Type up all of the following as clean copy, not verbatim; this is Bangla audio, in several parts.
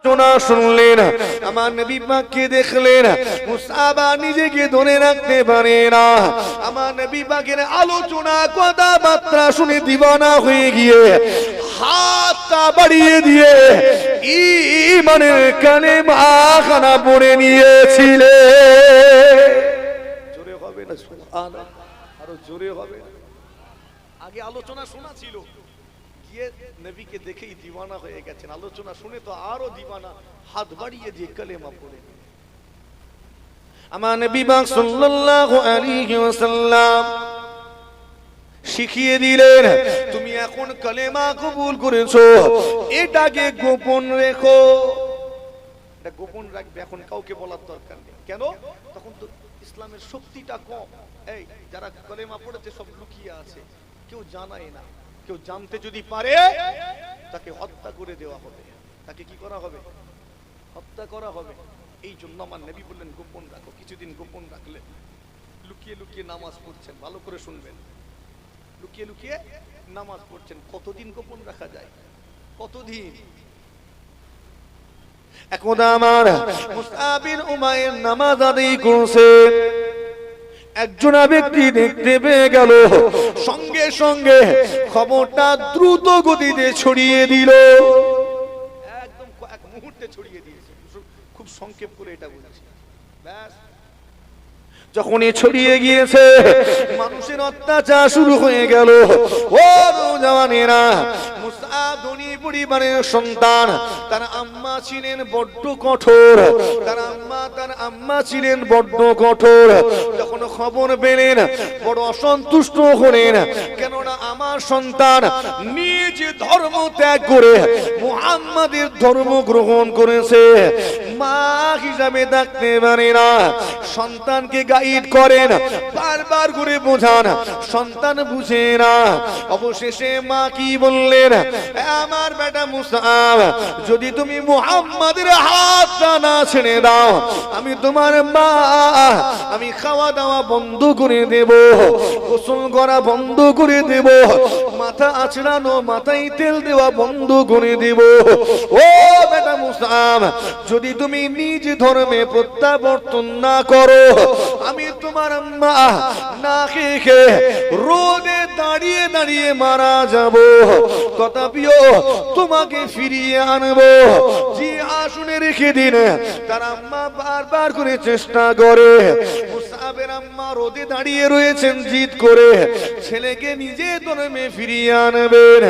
আলোচনা শুনলেন, আমার নবী পাককে দেখলেন, মুসআব নিজেকে ধরে রাখতে পারে না। আমার নবী পাকের আলোচনা কথাবার্তা শুনে দিওয়ানা হয়ে গিয়ে হাতটা বাড়িয়ে দিয়ে ঈমানের কালেমা খানা পড়ে নিয়েছিলেন। জোরে হবে না সুবহানাল্লাহ, আরো জোরে হবে। আগে আলোচনা শোনা ছিল, গিয়ে নবীকে দেখেই দিওয়ানা হয়ে গেছেন। আলোচনা শুনে তো আরো দিওয়ানা, হাত বাড়িয়ে দিয়ে কালেমা পড়ে। আমার নবী পাক সাল্লাল্লাহু আলাইহি ওয়াসাল্লাম শিখিয়ে দিলেন, তুমি এখন কালেমা কবুল করেছো, এটাকে গোপন রেখো। এটা গোপন রাখবে, এখন কাউকে বলার দরকার নেই। কেন? তখন তো ইসলামের শক্তিটা কম। এই যারা কালেমা পড়েছে সব লুকিয়ে আছে, কেউ জানায় না। কেউ জানতে যদি পারে তাকে হত্যা করে দেওয়া হবে। তাকে কি করা হবে? হত্যা করা হবে। এই জন্য আমার নবী বললেন গোপন রাখো। কিছুদিন গোপন রাখলে, লুকিয়ে লুকিয়ে নামাজ পড়ছেন, ভালো করে শুনবেন, লুকিয়ে লুকিয়ে নামাজ পড়ছেন। কতদিন গোপন রাখা যায়? কতদিন? এখন আমার মুসআব বিন উমাইর নামাজ আদায় করছে, একজন ব্যক্তি দেখতে পেয়ে গেল, সঙ্গে সঙ্গে খবরটা দ্রুত গতিতে ছড়িয়ে দিল। একদম এক মুহূর্তে ছড়িয়ে দিয়েছে। খুব সংক্ষেপ করে এটা বলেছি। ব্যাস, যখনই ছড়িয়ে গিয়েছে, মানুষের অত্যাচার শুরু হয়ে গেল। ও নওজওয়ানেরা, মুসআব ধনী পরিবারের সন্তান, তার আম্মা ছিলেন বড্ড কঠোর। তার আম্মা ছিলেন বড্ড কঠোর। যখন খবর পেলেন, বড় অসন্তুষ্ট হলেন। কেননা আমার সন্তান নিজ ধর্ম ত্যাগ করে মুহাম্মাদের ধর্ম গ্রহণ করেছে। মা হিসাবে থাকতে পারে না, সন্তানকে গাইড করেন, বারবার করে বোঝান, সন্তান বুঝে না। অবশেষে মা কি বললেন, আমার বেটা মুসআব, যদি তুমি মুহাম্মাদের হাতটা না ছেড়ে দাও, আমি তোমার মা, আমি খাওয়া দাওয়া বন্ধ করে দেব, গোসল করা বন্ধ করে দেব, মাথা আঁচড়ানো, মাথায় তেল দেওয়া বন্ধ করে দেব। ও বেটা মুসআব, যদি তুমি নিজ ধর্মে প্রত্যাবর্তন না করো, আমি তোমার মা না খেয়ে রোদে দাঁড়িয়ে দাঁড়িয়ে মারা যাব। তথাপিও তোমাকে ফিরিয়ে আনবো। জি আসুনে রেখে দিন। তার আম্মা বারবার করে চেষ্টা করে। মুসআবের আম্মা রোদে দাঁড়িয়ে রয়েছেন জিদ করে, ছেলেকে নিজে ধর্মে ফিরিয়ে আনবেন।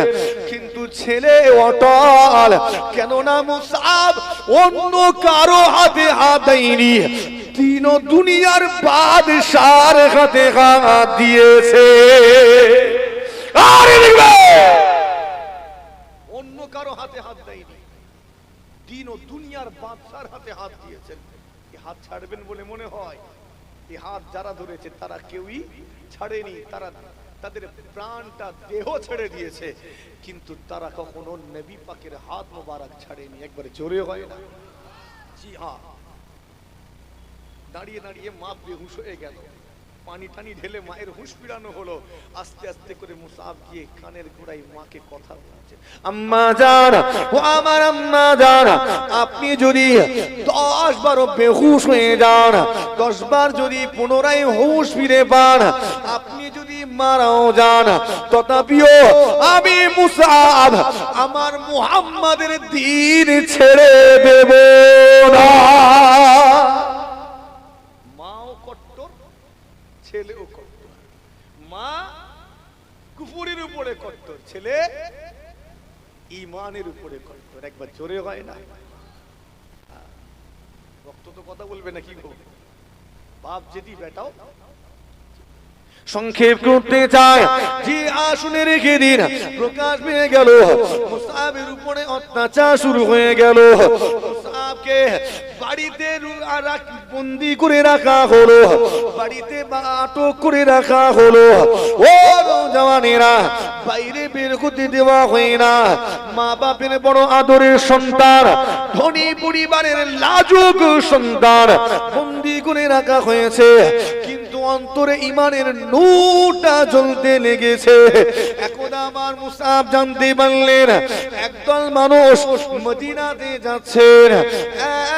কিন্তু ছেলে অটল। কেননা মুসআব অন্য কারো হাতে হাত দেয়নি, তিন দুনিয়ার বাদশার হাতে হাত দিয়েছে। আরে দেখবে, অন্য কারো হাতে হাত দেয়নি, তিন দুনিয়ার বাদশার হাতে হাত দিয়েছেন। এই হাত ছাড়বেন বলে মনে হয়? এই হাত যারা ধরেছে তারা কেউই ছাড়েনি। তারা তাদের প্রাণটা দেহ ছেড়ে দিয়েছে, কিন্তু তারা কখনো নবী পাকের হাত মোবারক ছাড়েনি। একবারে জোরে হয় না? জি হ্যাঁ। দাঁড়িয়ে দাঁড়িয়ে মা বেহুশ হয়ে গেল, পানি টানি ঢেলে মায়ের হুঁশ ফিরানো হলো। আস্তে আস্তে করে মুসআব গিয়ে কানের গোড়ায় মাকে কথা বলছে, আম্মা জান, ও আমার আম্মা জান, আপনি যদি 10 বার বেহুশ হয়ে যান, 10 বার যদি পুনরায় হুঁশ ফিরে পান, আপনি যদি মারাও যান, তথাপিও আমি মুসআব আমার মুহাম্মাদের দ্বীন ছেড়ে দেব না। ছেলেও কট্টর, মা কুফরের উপরে কট্টর, ছেলে ঈমানের উপরে কট্টর। একবার জোরে হয় না? রক্ত তো কথা বলবে না কি গো? বাপ যদি বেটাও সংক্ষেপ করতে চায়, জি আসুনে রেখে দিন। প্রকাশ পেয়ে গেল, মুসআবের উপরে অত্যাচার শুরু হয়ে গেল। মুসআবকে বাড়িতে বন্দি করে রাখা হলো, বাড়িতে আটক করে রাখা হলো। ও নওজওয়ানেরা, বাইরে বের হতে দেওয়া হয় না। মা বাপের বড় আদরের সন্তান, ধনী পরিবারের লাজুক সন্তান বন্দি করে রাখা হয়েছে। কিন্তু অন্তরে ঈমানের নূরটা জ্বলতে লেগেছে। একদা আমার মুসআব জানতে পারলেন একদল মানুষ মদিনাতে যাচ্ছেন,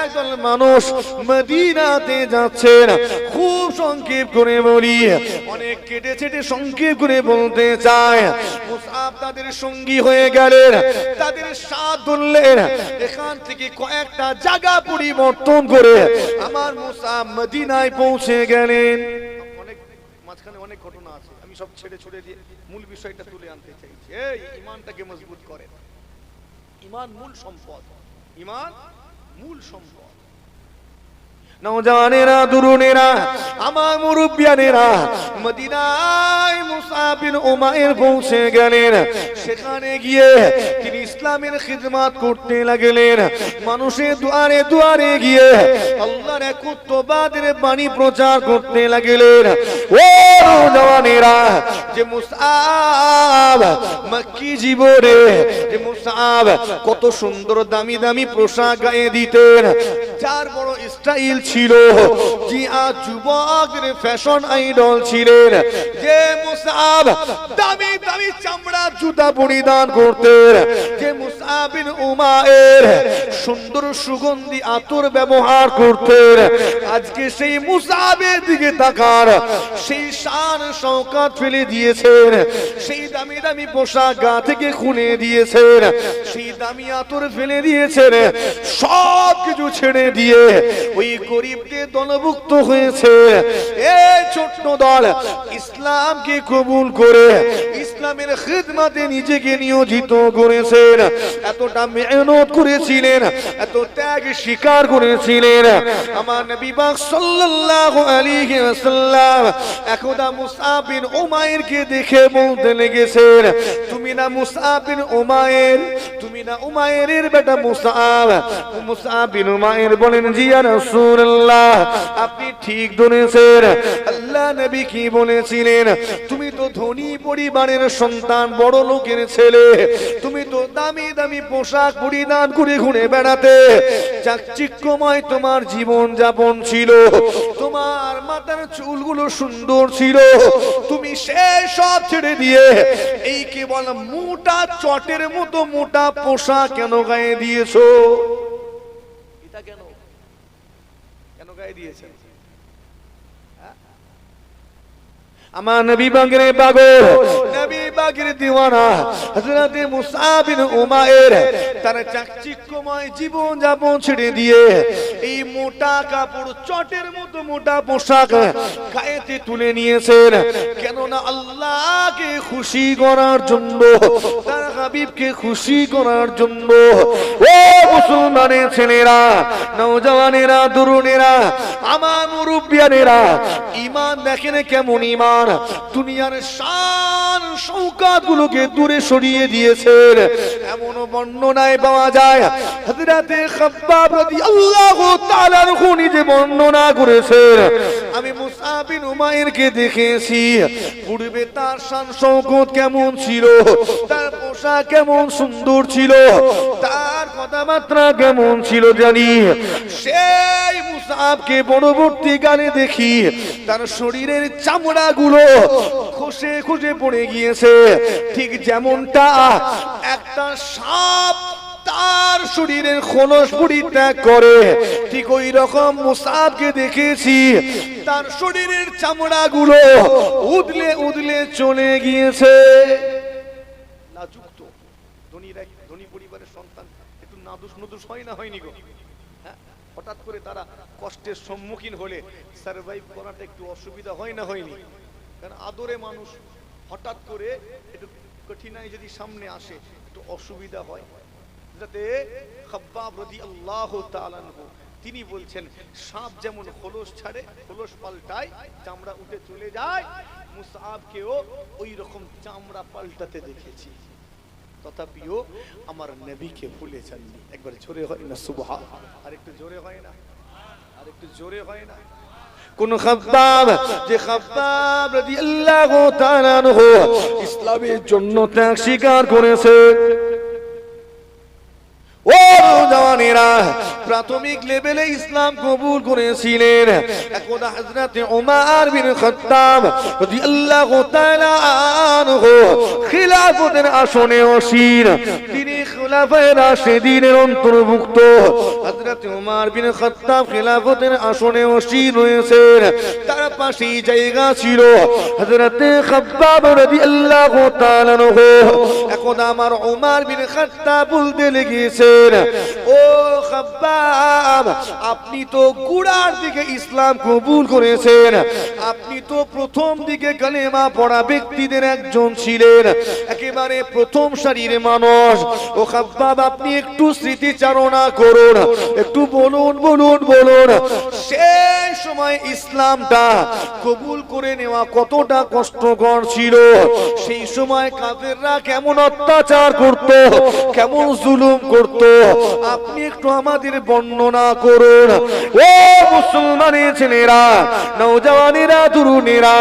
একদল মানুষ মদিনাতে যাচ্ছেন। খুব সংক্ষেপ করে বলি, অনেক কেটে ছেটে সংক্ষেপ করে বলতে চায়। মুসআব তাদের সঙ্গী হয়ে গেলেন, তাদের সাথ ধরলেন, এখান থেকে কয়েকটা জায়গা পরিবর্তন করে আমার মুসআব মদিনায় পৌঁছে গেলেন। অনেক মাঝখানে অনেক ঘটনা আছে, আমি সব ছেড়ে ছুড়ে দিয়ে মূল বিষয়টা তুলে আনতে চাইছি। এই ঈমানটাকে মজবুত করেন, ঈমান মূল সম্পদ, ঈমান মূল সম্পদ। নওজওয়ানেরা, তরুণেরা, আমার মুরব্বিয়ানেরা মদিনায় মুসআব বিন উমাইর পৌঁছে গেলেন। সেখানে গিয়ে তিনি ইসলামের খিদমত করতে লাগলেন। মানুষের দুয়ারে দুয়ারে গিয়ে আল্লাহর একত্ববাদের বাণী প্রচার করতে লাগলেন। ও নওজওয়ানেরা, যে মুসআব মক্কি জীবনে, যে মুসআব কত সুন্দর দামি দামি পোশাক গায়ে দিতেন, যার বড় স্টাইল ছিল, যে আজ যুবকদের ফ্যাশন আইডল ছিলেন, যে মুসআব দামি দামি চামড়ার জুতা পরিধান করতেন, যে মুসআব বিন উমাইর সুন্দর সুগন্ধি আতর ব্যবহার করতেন, আজকে সেই মুসআবের দিকে তাকান, সেই শান শওকত ফেলে দিয়েছেন, সেই দামি দামি পোশাক গা থেকে খুলে দিয়েছেন, সেই দামি আতর ফেলে দিয়েছেন, সব কিছু ছেড়ে দিয়ে ওই গরিবদের দলভুক্ত হয়েছে। এই ছোট্ট দল ইসলামকে কবুল করে ইসলামের খিদমতে নিজেকে নিয়োজিত করেছেন। এতটা মেহনত করেছিলেন, এত ত্যাগ স্বীকার করেছিলেন। আমার নবী পাক সাল্লাল্লাহু আলাইহি ওয়াসাল্লাম একদা মুসআব বিন উমাইরকে দেখে বলতে লেগেছেন, তুমি না মুসআব বিন উমাইর, তুমি না উমাইরের বেটা মুসআব? মুসআব বিন উমাইর বলেন, জি ইয়া রাসূলুল্লাহ, আপনি ঠিক ধরেছেন। আল্লাহ নবী কি বলেছিলেন? তুমি তো ধনী পরিবারের সন্তান, বড় লোকের ছেলে, তুমি তো দামি দামি পোশাক পরিধান করে ঘুরে বেড়াতে, চাকচিক্যময় তোমার জীবন যাপন ছিল, তোমার মাথার চুলগুলো সুন্দর ছিল, তুমি সেই সব ছেড়ে দিয়ে এই কেবল মোটা চটের মতো মোটা পোশাক কেন গায়ে দিয়েছো? এটা কেন কেন গায়ে দিয়েছেন? আমার নবী পাকের পাগল, নবী পাকের দিওয়ানা হযরত মুসআব বিন উমাইর তার চাকচিক্যময় জীবন যাপন ছেড়ে দিয়ে এই মোটা কাপড় চটের মতো মোটা পোশাক গায়েতে তুলে নিয়েছেন। কেননা আল্লাহকে খুশি করার জন্য, তার হাবিবকে খুশি করার জন্য। ও মুসলমানের ছেলেরা, নওজওয়ানেরা, তরুণেরা, আমার মুরব্বিয়ানেরা, ঈমান দেখেন কেমন ঈমান। দুনিয়ার শান শওকত গুলোকে দূরে সরিয়ে দিয়েছেন। এমন বর্ণনায় পাওয়া যায়, হযরতে খাব্বাব রাদিয়াল্লাহু তাআলা আনহু নিজে বর্ণনা করেছেন, আমি মুসআব বিন উমাইরকে দেখেছি, পূর্বে তার শান শওকত কেমন ছিল, তার পোশাক কেমন সুন্দর ছিল, তার কথাবার্তা কেমন ছিল জানি। সেই মুসআবকে পরবর্তীকালে দেখি তার শরীরের চামড়া গুলো খসে খসে পড়ে গিয়েছে, ঠিক যেমনটা একটা সাপ তার শরীরের খোলস পরিত্যাগ করে, ঠিক ওই রকম মুসআবকে দেখেছি, তার শরীরের চামড়া গুলো উদলে উদলে চলে গিয়েছে। লাজুক তো ধনী পরিবারের সন্তান একটু নাদুস নদুস হয় না, হয়নি গো? হঠাৎ করে তারা কষ্টের সম্মুখীন হলে সারভাইভ করাটা একটু অসুবিধা হয় না, হয়নি? কারণ আদরে মানুষ হঠাৎ করে একটু কঠিনাই যদি সামনে আসে একটু অসুবিধা হয়। যাতে খাব্বাব রাদিয়াল্লাহু তাআলা আনহু তিনি বলছেন, সাপ যেমন খোলস ছাড়ে, খোলস পাল্টায়, চামড়া উঠে চলে যায়, মুসআবকেও ওই রকম চামড়া পাল্টাতে দেখেছি। তথাপিও আমার নবীকে ভুলে যাননি। একবার জোরে হয় না সুবহান? আর একটু জোরে হয় না? আর একটু জোরে হয় না? কোন খাব্বাব, যে খাব্বাব রাদিয়াল্লাহু তাআলা আনহু ইসলামের জন্য ত্যাগ স্বীকার করেছে। ও জওয়ানেরা, নওজওয়ানেরা প্রাথমিক লেভেলে ইসলাম কবুল করেছিলেন। একদা হযরত ওমর বিন খাত্তাব রাদিয়াল্লাহু তাআলা আনহু খিলাফতের আসনে আসীন। তিনি খুলাফায়ে রাশিদিনের অন্তর্ভুক্ত। হযরত ওমর বিন খাত্তাব খিলাফতের আসনে আসীন হয়েছেন। তার পাশেই জায়গা ছিল হযরত খাব্বাব রাদিয়াল্লাহু তাআলা আনহু। একদা আমার ওমর বিন খাত্তাব বলতে লেগেছেন, ও খাব্বাব, আপনি তো গুড়ার দিকে ইসলাম কবুল করেছেন, আপনি তো প্রথম দিকে কালেমা পড়া ব্যক্তিদের একজন ছিলেন, একেবারে প্রথম সারির মানুষ। ও খাব্বাব, আপনি একটু স্মৃতিচারণা করুন, একটু বলুন বলুন বলুন, সেই সময় ইসলামটা কবুল করে নেওয়া কতটা কষ্টকর ছিল। সেই সময় কাফেররা কেমন অত্যাচার করত, কেমন জুলুম করত, আপনি একটু আমাদের বর্ণনা করুন। ও মুসলমানের ছেলেরা, নওজওয়ানেরা, তরুণেরা,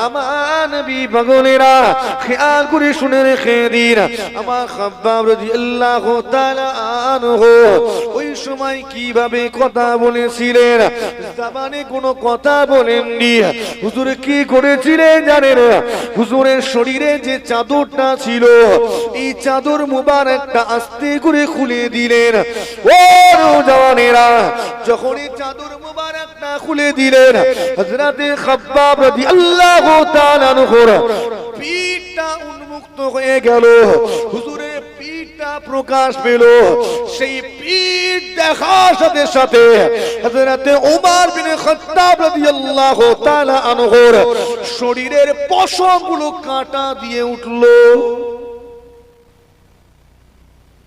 আমার নবী পাগলেরা, খেয়াল করে শুনে রেখে দিন। আমার খাব্বাব রাদিয়াল্লাহু তাআলা আনহু ওই সময় কিভাবে কথা বলেছিলেন, জাবানে কোনো কথা বলেননি। হুজুর কি করেছিলেন জানেন? হুজুরের শরীরে যে চাদরটা ছিল, এই চাদর মুবারকটা আস্তে করে খুলে দিলেন। ও নওজওয়ানেরা, যখন এই চাদর মুবারকটা খুলে দিলেন, হযরত খাব্বাব রাদিয়াল্লাহু তাআলা আনহুর পিঠটা উন্মুক্ত হয়ে গেল। হুজুরের পিঠটা প্রকাশ পেল। সেই পিঠ দেখার সাথে সাথে হযরত ওমর বিন খাত্তাব রাদিয়াল্লাহু তাআলা আনহুর শরীরের পশমগুলো কাঁটা দিয়ে উঠল।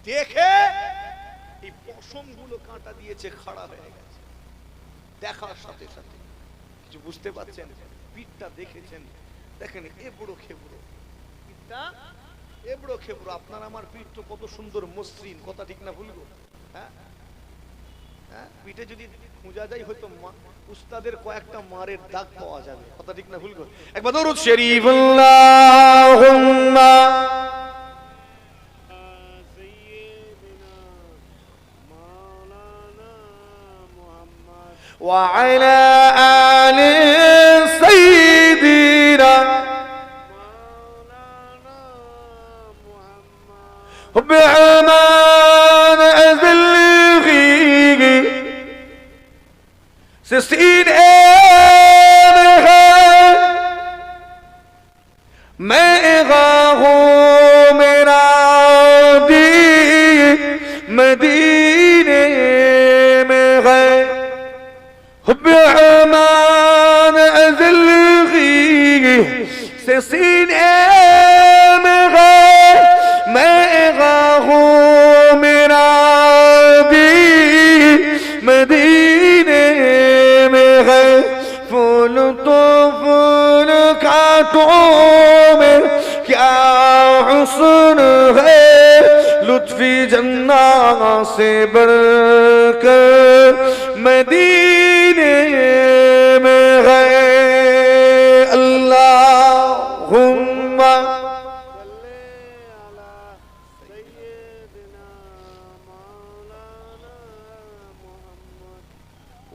দেখে এই পশমগুলো কাঁটা দিয়েছে, খাড়া হয়ে গেছে। দেখার সাথে সাথে কিছু বুঝতে পারছেন? পিঠটা দেখেছেন, দেখেন এবড়ো খেবড়ো, পিঠটা এবড়ো খেবড়ো। আপনার আমার পিঠ তো কত সুন্দর মসৃণ, কথা ঠিক না ভুলবো? হ্যাঁ, পিঠে যদি খুঁজা যায় হয়তো উস্তাদের কয়েকটা মারের দাগ পাওয়া যাবে, কথা ঠিক না ভুলবো? একবার দরুদ শরীফ আল্লাহুম্মা وعلى آل سيدنا بعمان أذلغي سسين मैं हूँ मेरा दी मदीने में है بعمان أذلغي سسين में है मैं हूँ मेरा दी मदीने में है फूल तो फूल कांटों में क्या हुस्न है लुत्फी जन्ना से बढ़कर मदीने में है अल्लाहुम्मा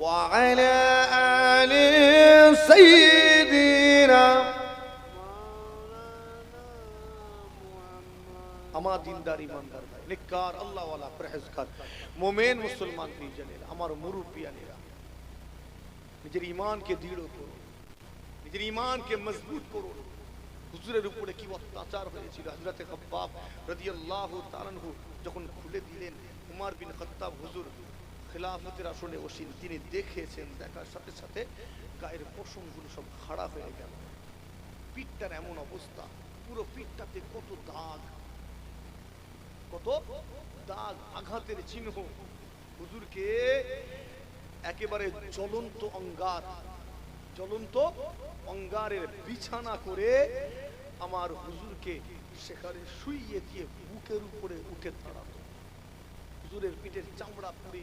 وعلى آل سيدنا আমার দিনদার ইমানদার ভাই, নেককার আল্লাহওয়ালা পরহেজগার মুমিন মুসলমান প্রিয়জনেরা, আমার মুরব্বিয়ানেরা, নিজের ঈমানকে দৃঢ় করুন, নিজের ঈমানকে মজবুত করুন। হুজুরের উপরে কি অত্যাচার হয়েছিল, হযরত খাব্বাব রাদিয়াল্লাহু তাআলা আনহু যখন খুলে দিলেন, ওমর বিন খাত্তাব হুজুর খিলাফতের আসনে বসেন, তিনি দেখেছেন, দেখার সাথে সাথে গায়ের পশমগুলো সব খাড়া হয়ে গেল। পিঠটার এমন অবস্থা, পুরো পিঠটাতে কত দাগ, কত দাগ, আঘাতের চিহ্ন। হুজুরকে একেবারে জ্বলন্ত অঙ্গার, জ্বলন্ত অঙ্গারের বিছানা করে আমার হুজুরকে সেখানে শুইয়ে দিয়ে বুকের উপরে উঠে দাঁড়াতো। হুজুরের পিঠের চামড়া পুড়ে,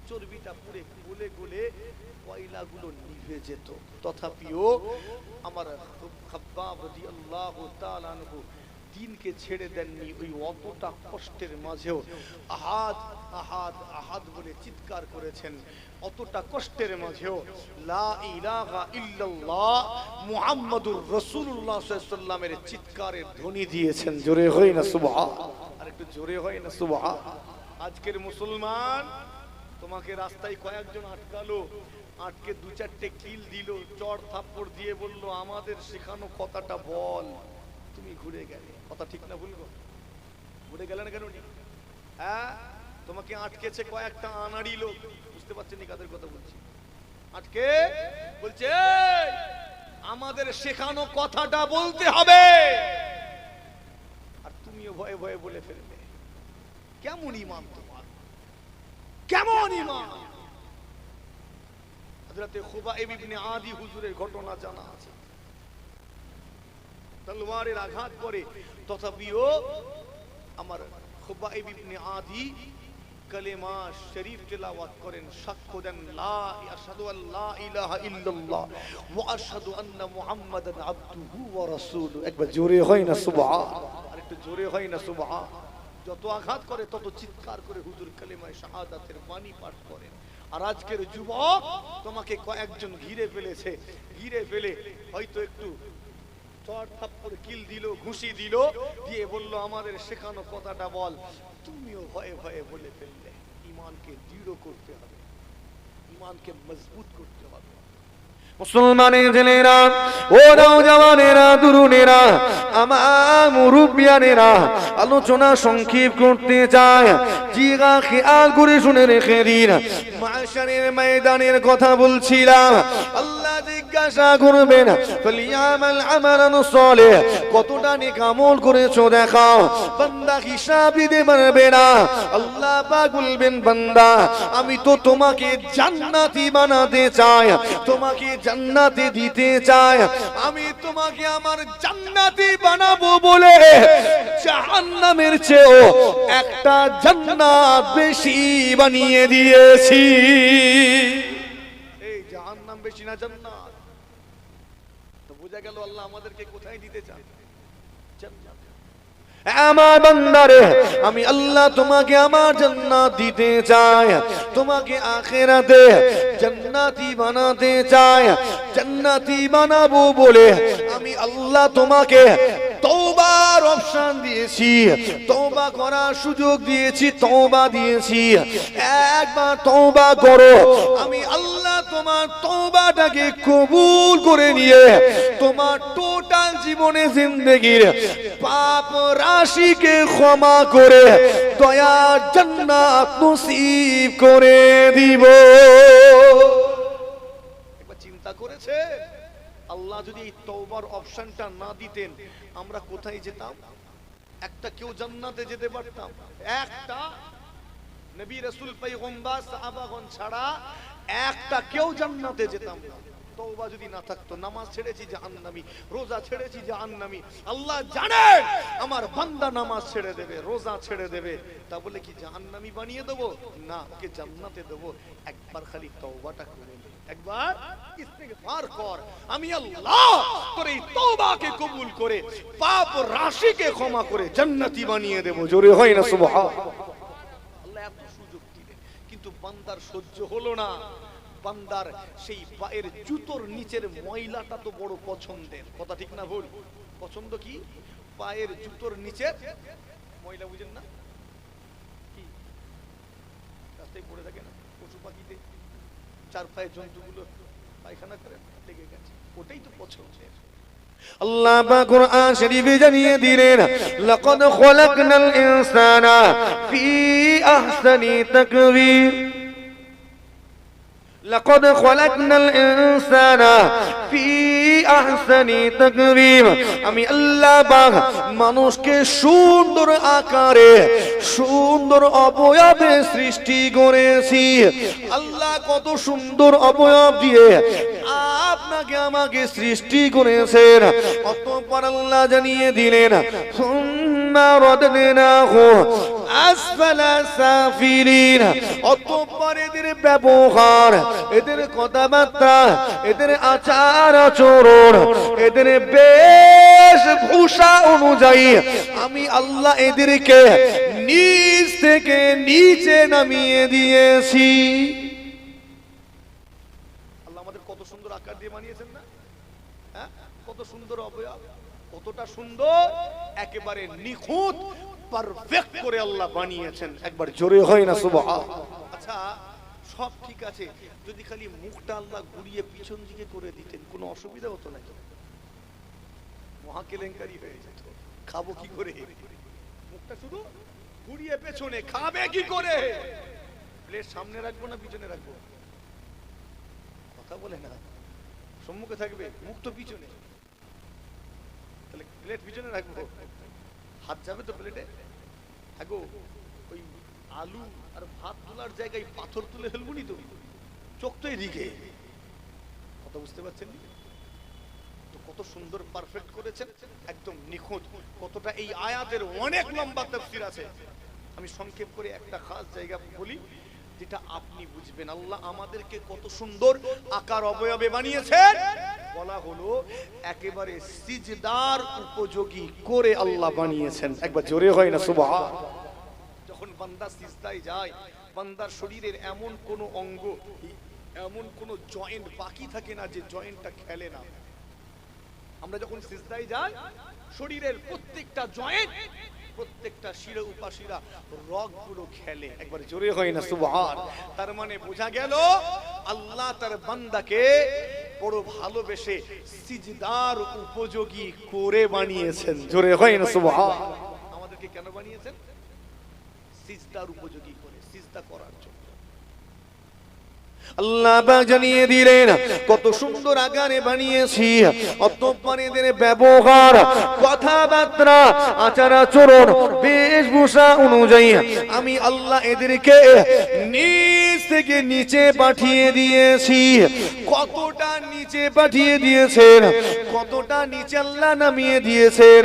চর্বিটা পুড়ে গলে গলে কয়লাগুলো নিভে যেত। তথাপিও আমার খাব্বাব রাদিয়াল্লাহু তাআলা আনহু দিনকে ছেড়ে দেননি, ওই অতটা কষ্টের মাঝেও আহাদ আহাদ আহাদ বলে চিৎকার করেছেন। অতটা কষ্টের মাঝেও লা ইলাহা ইল্লাল্লাহ মুহাম্মাদুর রাসূলুল্লাহ সাল্লাল্লাহু আলাইহি ওয়াসাল্লামের চিৎকারের ধ্বনি দিয়েছেন। জোরে হয় না সুবহান, আর একটু জোরে হয় না সুবহান। আজকের মুসলমান, তোমাকে রাস্তায় কয়েকজন আটকালো, আটকে দু চারটে কিল দিল, চড় থাপ্পড় দিয়ে বলল আমাদের শেখানো কথাটা বল, তুমি ঘুরে গেলে। কথা ঠিক না ভুল? ঘুরে গেলে না কেন? হ্যাঁ, তোমাকে আটকেছে কয়েকটা আনাড়ি লোক, বুঝতে পারছেন কাদের কথা বলছি? আটকে বলছে আমাদের শেখানো কথাটা বলতে হবে, আর তুমিও ভয়ে ভয়ে বলে ফেলবে। কেমন ঈমান তোমার, কেমন ঈমান? হযরত খুবাইব ইবনে আদি হুজুরের ঘটনা জানা আছে। তলোয়ারের আঘাত করে, তথাপিও আমার খুবাইব ইবনে আদি কালেমা শরীফ তেলাওয়াত করেন, সাক্ষ্য দেন লা আশহাদু আল্লা ইলাহা ইল্লাল্লাহ ওয়া আশহাদু আন্না মুহাম্মাদান আবদুহু ওয়া রাসূলুহু। একবার জোরে হয় না সুবহান, আর একটু জোরে হয় না সুবহান। যত আঘাত করে তত চিৎকার করে হুজুর কালেমায়ে শাহাদাতের বাণী পাঠ করেন। আর আজকের যুবক, তোমাকে কয়েকজন ঘিরে ফেলেছে, ঘিরে ফেলে হয়তো একটু চড় থাপ্পড় কিল দিল, ঘুষি দিল, দিয়ে বলল আমাদের শেখানো কথাটা বল, তুমিও ভয়ে ভয়ে বলে ফেললে। ঈমানকে দৃঢ় করতে হবে, ঈমানকে মজবুত করতে হবে। মুসলমানের ছেলেরা, ও নওজওয়ানেরা, তরুণেরা, আমার মুরব্বিয়ানেরা, আলোচনা সংক্ষেপ করতে চায়। জিগা খেয়াল করে শুনে রেখে দিন, মাশারের ময়দানের কথা বলছিলাম। আল্লাহ জিজ্ঞাসা করবেন ফালিয়ামাল আমালান সালিহ, কতটা নেক আমল করেছো দেখাও। বান্দা হিসাব দিতে পারবে না। আল্লাহ পাক বলবেন বান্দা আমি তো তোমাকে জান্নাতি বানাতে চাই, তোমাকে জান্নাতে দিতে চাই। আমি তোমাকে আমার জান্নাতি বানাবো বলে জাহান্নামের চেয়েও একটা জান্নাত বেশি বানিয়ে দিয়েছি। এই জাহান্নাম বেশি না জান্নাত? তো বোঝা গেল আল্লাহ আমাদেরকে কোথায় দিতে চান? জান্নাত। আমার বান্দারে, আমি আল্লাহ তোমাকে আমার জান্নাত দিতে চাই, তোমাকে আখিরাতে জান্নাতি বানাতে চাই। জান্নাতি বানাবো বলে আমি আল্লাহ তোমাকে তওবার অপশন দিয়েছি, তওবা করার সুযোগ দিয়েছি, তওবা দিয়েছি। একবার তওবা করো, আমি আল্লাহ তোমার তওবাটাকে কবুল করে নিয়ে তোমার টোটাল জীবনে জিন্দেগির পাপ রাশিকে ক্ষমা করে দয়ার জান্নাত নসিব করে দিব। একবার চিন্তা করেছে আল্লাহ যদি এই তওবার অপশনটা না দিতেন আমরা কোথায় যেতাম? একটা কেউ জান্নাতে যেতে পারতাম? একটা নবী রাসূল পয়গম্বর সাহাবাগণ ছাড়া একটা কেউ জান্নাতে যেতাম না। তওবা যদি না থাকতো, নামাজ ছেড়েছি জাহান্নামী, রোজা ছেড়েছি জাহান্নামী। আল্লাহ জানেন আমার বান্দা নামাজ ছেড়ে দেবে, রোজা ছেড়ে দেবে, তা বলে কি জাহান্নামী বানিয়ে দেবো? না, ওকে জান্নাতে দেবো। একবার খালি তওবাটা করে নে, একবার ইস্তিগফার কর, আমি আল্লাহ তোর এই তওবাকে কবুল করে পাপ রাশিকে ক্ষমা করে জান্নাতি বানিয়ে দেব। জোরে হয় না সুবহান? আল্লাহ এত সুযোগ দিলেন, কিন্তু বান্দার সহ্য হলো না। বান্দার সেই পায়ের জুতোর নিচের ময়লাটা তো বড় পছন্দের, কথা ঠিক না ভুল? পছন্দ কি? পায়ের জুতোর নিচের ময়লা, বুঝেন না? কি রাস্তায় পড়ে থাকে না, পশু পাখিতে চার পায়ের জন্তুগুলো পায়খানা করে লেগে গেছে, ওটাই তো পছন্দের। আল্লাহ পাক কুরআন শরীফে জানিয়ে দিলেন লাকাদ খলাকনাল ইনসানা ফি আহসানি তাকওয়িম। لقد خلقنا الإنسان في أحسن تقويم। আমি আল্লাহ পাক মানুষকে সুন্দর আকারে সুন্দর অবয়বে সৃষ্টি করেছি। আল্লাহ কত সুন্দর অবয়ব দিয়ে আপনাকে আমাকে সৃষ্টি করেছেন। অতঃপর আল্লাহ জানিয়ে দিলেন সুম্মা রাদনাহু আসফালা সাফিলিন। অতঃপর এদের ব্যবহার, এদের কথাবার্তা, এদের আচার আচরণ, এদের বেশভূষা অনুযায়ী আমি আল্লাহ এদেরকে নিচ থেকে নিচে নামিয়ে দিয়েছি। আল্লাহ আমাদের কত সুন্দর আকার দিয়ে বানিয়েছেন না? হ্যাঁ, কত সুন্দর অবয়ব, কতটা সুন্দর, একেবারে নিখুঁত পারফেক্ট করে আল্লাহ বানিয়েছেন। একবার জোরে হয় না সুবহানাল্লাহ। আচ্ছা, সব ঠিক আছে, যদি খালি মুখটা আল্লাহ ঘুরিয়ে পিছন দিকে করে দিতেন কোনো অসুবিধা হতো না? মহা কেলেঙ্কারি হয়ে যেত। খাবো কি করে? মুখটা শুধু ঘুরিয়ে পেছনে, খাবে কি করে? প্লেট সামনে রাখবো না পিছনে রাখবো? কথা বলে না। সম্মুখে থাকবে, মুখ তো পিছনে, তাহলে প্লেট পিছনে রাখবো। হাত যাবে তো প্লেটে? আগো ওই আলু আর ভাত তোলার জায়গায় পাথর তুলে ফেলবুনি তো? চোখ তো এদিকে। কথা বুঝতে পারছেন? তো কত সুন্দর পারফেক্ট করেছেন, একদম নিখুঁত। কতটা এই আয়াতের অনেক লম্বা তাফসীর আছে, আমি সংক্ষেপ করে একটা খাস জায়গা বলি যেটা আপনি বুঝবেন। আল্লাহ আমাদেরকে কত সুন্দর আকার অবয়বে বানিয়েছেন, বলা হলো একেবারে সিজদার উপযোগী করে আল্লাহ বানিয়েছেন। একবার জোরে হয় না সুবহানাল্লাহ। যখন বান্দা সিজদায় যায়, বান্দার শরীরের এমন কোন অঙ্গ, এমন কোন জয়েন্ট বাকি থাকে না যে জয়েন্টটা খেলে না। আমরা যখন সিজদায় যাই, শরীরের প্রত্যেকটা জয়েন্ট, প্রত্যেকটা শিরা উপাশিরা রগগুলো খেলে। একবার জোরে হয় না সুবহানাল্লাহ। তার মানে বোঝা গেল আল্লাহ তার বান্দাকে বড় ভালোবেসে সিজদার উপযোগী করে বানিয়েছেন। জোরে হয় না সুবহানাল্লাহ। আমাদেরকে কেন বানিয়েছেন? সিজদার উপযোগী করে, সিজদা করার জন্য। আল্লাহ পাক জানিয়ে দিলেন কত সুন্দর আকারে বানিয়েছি। অতঃপর এদের ব্যবহার, কথাবার্তা, আচার আচরণ, বেশভূষা অনুযায়ী আমি আল্লাহ এদেরকে নিচ থেকে নিচে পাঠিয়ে দিয়েছি। কতটা নিচে পাঠিয়ে দিয়েছেন, কতটা নিচে আল্লাহ নামিয়ে দিয়েছেন।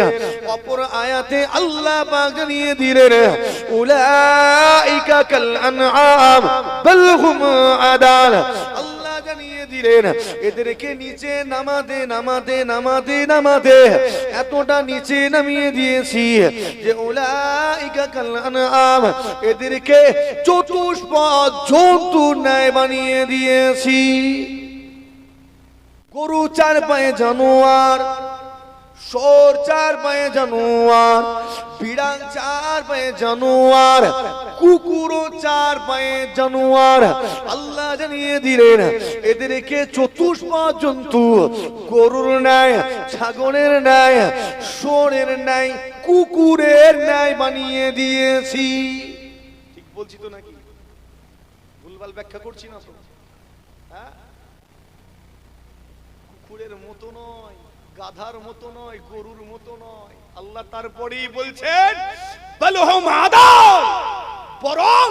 অপর আয়াতে আল্লাহ পাক জানিয়ে দিলেন উলাইকা কাল আনআম বাল হুম আদা। আল্লাহ জানিয়ে দিলেন এদেরকে নিচে নামাতে নামাতে নামাতে নামাতে এতটা নিচে নামিয়ে দিয়েছি যে উলাইকা কাল আনআম, এদেরকে চতুষ্পদ জন্তুর ন্যায় বানিয়ে দিয়েছি। গরু চার পায়ে জানোয়ার, শোর চার পায়ে জানোয়ার, বিড়াল চার পায়ে জানোয়ার, কুকুরও চার পায়ে জানোয়ার। আল্লাহ জানিয়ে দিলেন এদেরকে চতুষ্পদ জন্তু, গরুর ন্যায়, ছাগলের ন্যায়, শোরের ন্যায়, কুকুরের ন্যায় বানিয়ে দিয়েছি। ঠিক বলছি তো নাকি? ভুলভাল ব্যাখ্যা করছি না তো? হ্যাঁ, কুকুরের মতো নয়, গাধার মতো নয়, গরুর মতো নয়। আল্লাহ তারপরেই বলছেন বালহুম আদাল, বরং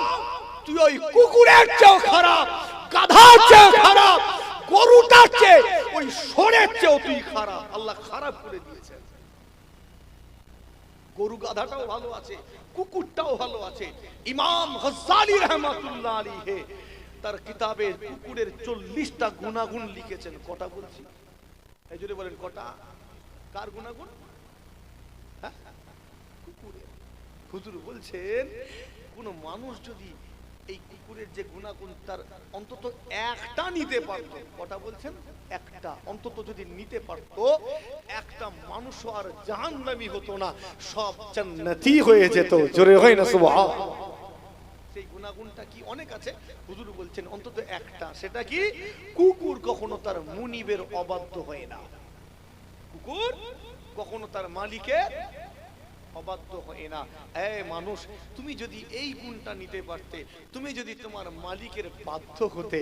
তুই ওই কুকুরের চেয়েও খারাপ, গাধার চেয়েও খারাপ, গরুটার চেয়ে, ওই ষোঁড়ের চেয়েও তুই খারাপ। আল্লাহ খারাপ করে দিয়েছেন। গরু গাধাটাও ভালো আছে, কুকুরটাও ভালো আছে। ইমাম গজ্জালী রাহমাতুল্লাহ আলাইহি তার কিতাবে কুকুরের 40টা গুণাগুণ লিখেছেন। কটা বলছি? এই জন্য বলেন কটা? কার গুণাগুণ? কুকুরের। হুজুর বলছেন কোন মানুষ যদি এই কুকুরের যে গুণাগুণ তার অন্তত একটা নিতে পারতো, কটা বলছেন? একটা অন্তত যদি নিতে পারতো, একটা মানুষ আর জাহান্নামী হতো না, সব জান্নাতি হয়ে যেত। জোরে হয় না সুবহানাল্লাহ। সেই গুণাগুণটা কি? অনেক আছে। হুজুর বলছেন অন্তত একটা। সেটা কি? কুকুর কখনো তার মুনিবের অবাধ্য হয় না। কুকুর কখনো তার মালিকের অবাধ্য হয় না। এই মানুষ, তুমি যদি এই গুণটা নিতে পারতে, তুমি যদি তোমার মালিকের বাধ্য হতে,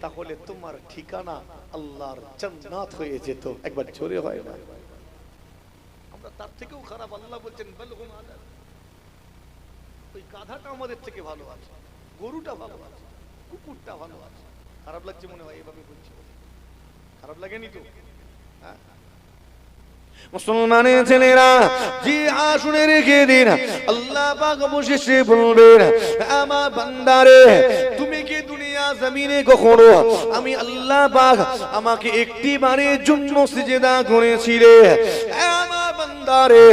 তাহলে তোমার ঠিকানা আল্লাহর জান্নাত হয়ে যেত। একবার জোরে হয় না? আমরা তার থেকেও খারাপ। আল্লাহ বলছেন বালহুম আদাল। ওই গাধাটা আমাদের থেকে ভালো আছে, গরুটা ভালো আছে, কুকুরটা ভালো আছে। খারাপ লাগছে মনে হয় এভাবে বলছি? খারাপ লাগেনি তো? হ্যাঁ, মুসলমানের ছেলেরা জি আসুনে রেখে দিন। আল্লাহ পাক অবশেষে বলবেন আমার বান্দারে, তুমি কি দুনিয়া জমিনে কখনো আমি আল্লাহ পাক আমাকে একটি বারের জন্য সিজদা করেছিলে? আমার বান্দারে,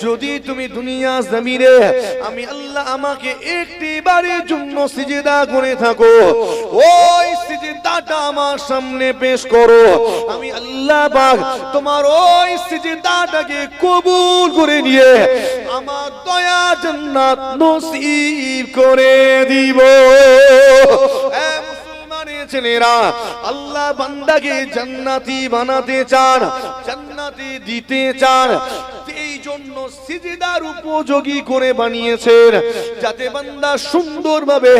যদি তুমি দুনিয়া জমিনে আমি আল্লাহ আমাকে একটি বারের জন্য সিজদা করে থাকো, ওই সিজদাটা আমার সামনে পেশ করো, আমি আল্লাহ পাক তোমার ওই সিজদাটাকে কবুল করে নিয়ে আমার দয়া জান্নাত নসিব করে দিব। মুসলমানের ছেলেরা, আল্লাহ বান্দাকে জান্নাতি বানাতে চান, জান্নাতি দিতে চান, এই জন্য সিজদার উপযোগী করে বানিয়েছেন, যাতে বান্দা সুন্দরভাবে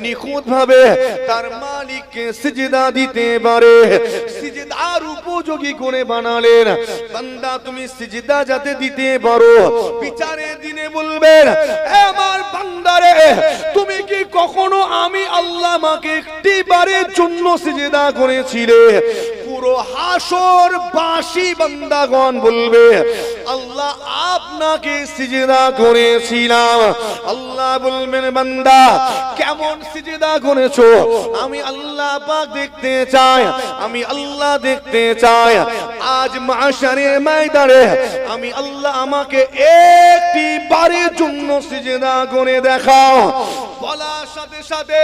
নিখুঁতভাবে তার মালিককে সিজদা দিতে পারে। সিজদার উপযোগী করে বানালেন, বান্দা তুমি সিজদা যাতে দিতে পারো, বিচারের দিনে বলবেন আমার বান্দারে, তুমি কি কখনো আমি আল্লাহ আমাকে একটি বারের জন্য সিজদা করেছিলে? পুরো হাসর বাসী বান্দাগণ বলবে আল্লাহ আপনাকে সিজদা করেছিলাম। আল্লাহ বলবেন বান্দা কেমন সিজদা করেছো আমি আল্লাহ পাক দেখতে চাই, আমি আল্লাহ দেখতে চাই। আজ মাশারের ময়দানে আমি আল্লাহ আমাকে একটি বারের জন্য সিজদা করে দেখাও। বলার সাথে সাথে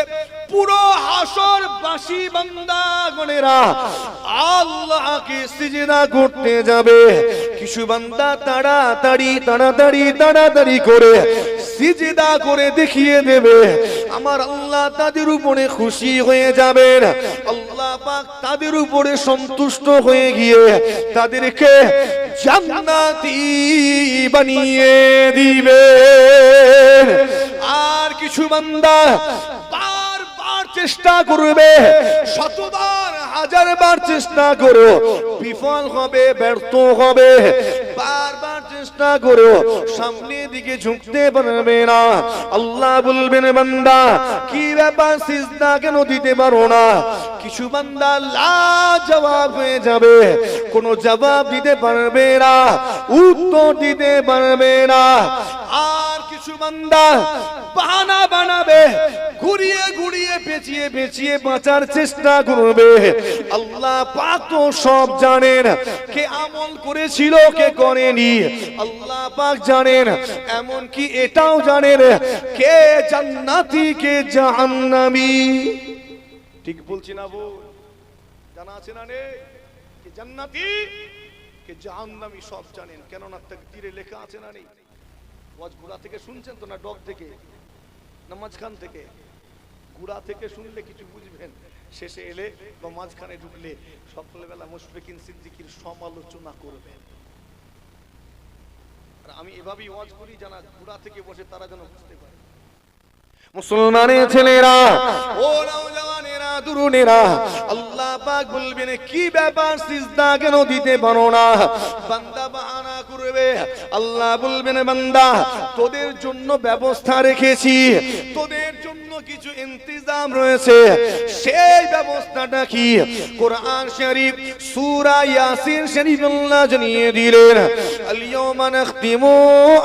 পুরো হাসর বাসী বান্দাগণেরা আল্লাহকে সিজদা করতে যাবে। কিছু বান্দা তাড়াতাড়ি করে সিজদা করে দেখিয়ে দেবে, আমার আল্লাহ তাদের উপরে খুশি হয়ে যাবেন। আল্লাহ পাক তাদের উপরে সন্তুষ্ট হয়ে গিয়ে তাদেরকে জান্নাতি বানিয়ে দিবেন। আর কিছু বান্দা বারবার চেষ্টা করবে, শতবার হাজারবার চেষ্টা করো, বিফল হবে, ব্যর্থ হবে। বারবার চেষ্টা করো, সামনের দিকে ঝুঁকতে পারবে না। আল্লাহ বলবেন বান্দা কি ব্যাপার সিজদা কেন দিতে পারো না? কিছু বান্দা লাজবাব হয়ে যাবে, কোনো জবাব দিতে পারবে না, উত্তর দিতে পারবে না। আর কিছু বান্দা বাহানা বানাবে, ঘুরিয়ে ঘুরিয়ে পেঁচিয়ে বাঁচার চেষ্টা করবে। আল্লাহ পাক তো সব জানেন, কে আমল করেছিল কে করেনি আল্লাহ পাক জানেন। এমন কি এটাও জানেন কে জান্নাতি কে জাহান্নামী। ঠিক বলছি না বল? জানা আছে না নেই? কে জান্নাতি কে জাহান্নামী সব জানেন, কেননা তাকদীরে লেখা আছে না নেই? ওয়াজ গুড়া থেকে শুনছেন তো না ডগ থেকে না মাঝখান থেকে? গুড়া থেকে শুনলে কিছু বুঝবেন, শেষে এলে বা মাঝখানে ঢুকলে সকালবেলা মুশফিকিন সিদ্দিকীর সমালোচনা করবেন। আর আমি এভাবেই ওয়াজ করি, জানা গুড়া থেকে বসে তারা যেন বুঝতে পারে। মুসলমানের ছেলেরা, ও নওজওয়ানেরা, তরুণেরা, আল্লাহ পাক বলবেন কি ব্যাপার সিজদা কেন দিতে পারো না? বান্দা বাহানা করবে, আল্লাহ বলবেন বান্দা তোদের জন্য ব্যবস্থা রেখেছি, তোদের জন্য কিছু ইন্তজাম রয়েছে। সেই ব্যবস্থাটা কি? কোরআন শরীফ সূরা ইয়াসিন শরীফ আল্লাহ জানিয়ে দিলেন আল ইয়াওমা নাখতিমু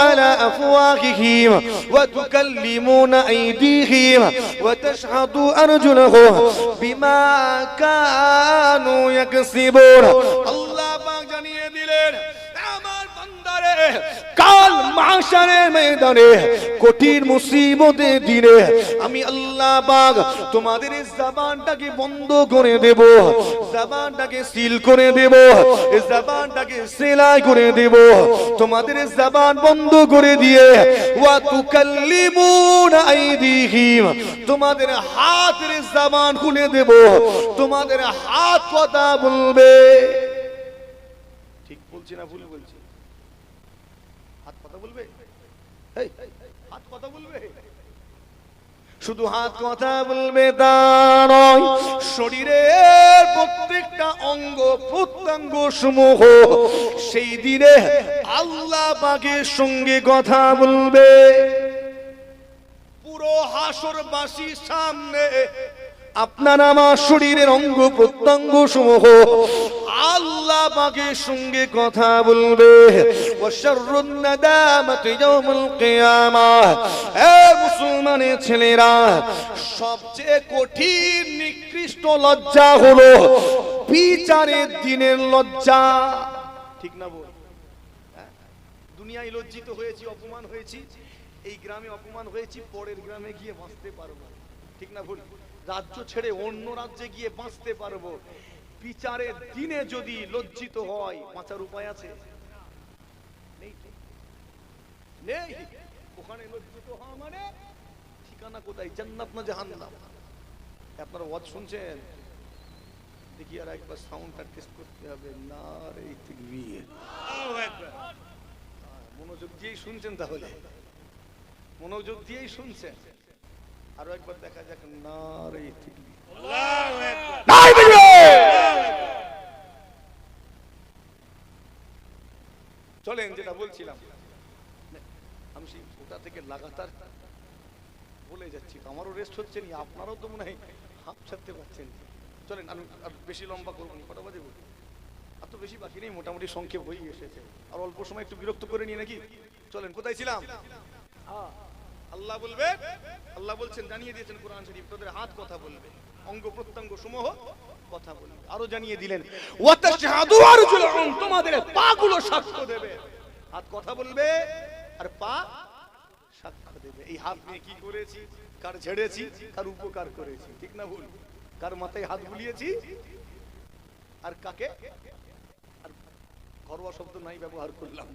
আলা আফওয়াহিহিম ওয়া তুকাল্লিমুনা আইদিহিম ওয়া তাশহাদু আরজুলুহুম বিমা কানু ইয়াকসিবুন। আল্লাহ পাক জানিয়ে দিলেন আমার বান্দারে কাল মাহশারের ময়দানে কঠিন মুসিবতের দিনে আমি আল্লাহ পাক তোমাদের জবানটাকে বন্ধ করে দেব, জবানটাকে সিল করে দেব, জবানটাকে সেলাই করে দেব। তোমাদের জবান বন্ধ করে দিয়ে ওয়া তুকাল্লিমুনা আইদিহিম, তোমাদের হাতের জবান খুলে দেব, তোমাদের হাত কথা বলবে। ঠিক বলছি না ভুল বলছি? হাত কথা বলবে, হাত কথা বলবে। শুধু হাত কথা বলবে তা নয়, শরীরের প্রত্যেকটা অঙ্গ প্রত্যঙ্গ সমূহ সেই দিনে আল্লাহ পাকের সঙ্গে কথা বলবে। পুরো হাসরবাসীর সামনে আপনার আমার শরীরের অঙ্গ প্রত্যঙ্গ সমূহ আল্লাহ পাকের সঙ্গে কথা বলবে। ওয়াশাররুন নাদামাতি ইয়াউমুল কিয়ামাহ। এ মুসলমানের ছেলেরা, সবচেয়ে কঠিন নিকৃষ্ট লজ্জা হলো বিচারের দিনের লজ্জা। ঠিক না বল? দুনিয়ায় লজ্জিত হয়েছি, অপমান হয়েছি, এই গ্রামে অপমান হয়েছি, পরের গ্রামে গিয়ে বাঁচতে পারবো, ঠিক না ভুল? রাজ্য ছেড়ে অন্য রাজ্যে গিয়ে বাঁচতে পারবো। বিচারের দিনে যদি লজ্জিত হয়, বাঁচার উপায় আছে? নেই, নেই। ওখানে লজ্জিত হওয়া মানে ঠিকানা কোথায়? জান্নাত না জাহান্নাম? আপনারা ওয়াজ শুনছেন? দেখি আর একবার সাউন্ডটা টেস্ট করতে হবে। নারে তাকবীর, আল্লাহু আকবার। মনোযোগ দিয়েই শুনছেন, তাহলে মনোযোগ দিয়েই শুনছেন। আরো একবার দেখা যাক। নারে তাকবীর, আল্লাহু আকবার, নারে তাকবীর। চলেন, যেটা বলছিলাম, আমি সেই ওটা থেকে লাগাতার বলে যাচ্ছি, তো আমারও রেস্ট হচ্ছে না, আপনারাও তো মনে হয় হাঁপ ছাড়তে পারছেন। চলেন, আমি আর বেশি লম্বা করবো না। কটা বাজে বলি? আর তো বেশি বাকি নেই, মোটামুটি সংক্ষেপ হয়ে এসেছে। আর অল্প সময় একটু বিরক্ত করে নিয়ে নাকি? চলেন, কোথায় ছিলাম? আল্লাহ বলবে, আল্লাহ বলছেন, জানিয়ে দিয়েছেন কোরআন শরীফ, তোদের হাত কথা বলবে, অঙ্গ প্রত্যঙ্গ সমূহ কথা বলবে। আরো জানিয়ে দিলেন, ওয়াতাশহাদু আরজুলুহুম, তোমাদের পাগুলো সাক্ষ্য দেবে। হাত কথা বলবে আর পা সাক্ষ্য দেবে। এই হাত নিয়ে কি করেছি, কার ঝেড়েছি, কার উপকার করেছি, ঠিক না ভুল? কার মাথায় হাত বুলিয়েছি, আর কাকে, আর ঘরোয়া শব্দ নাই ব্যবহার করলাম।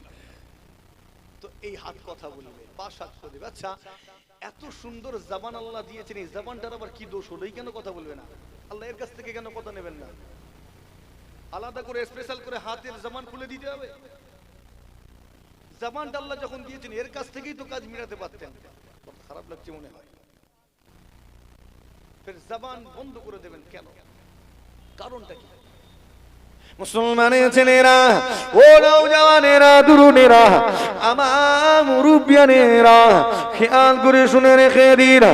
তো এই হাত কথা বলবে, পা সাক্ষ্য দেবে। আচ্ছা, এত সুন্দর জবান আল্লাহ দিয়েছেন, এই জবানটার আবার কি দোষ হলো? কেন কথা বলবে না? আল্লাহ এর কাছ থেকে কেন কথা নেবেন না? আলাদা করে স্পেশাল করে হাতের জবান খুলে দিতে হবে? জবানটা আল্লাহ যখন দিয়েছেন, এর কাছ থেকেই তো কাজ মিটাতে পারতেন। খারাপ লাগছে মনে হয়, ফের জবান বন্ধ করে দেবেন কেন? কারণটা কি? মুসলমানের ছেলেরা, ও নওজওয়ানেরা, তরুণেরা, আমার মুরব্বিয়ানেরা, খেয়াল করে শুনে রেখে দিন,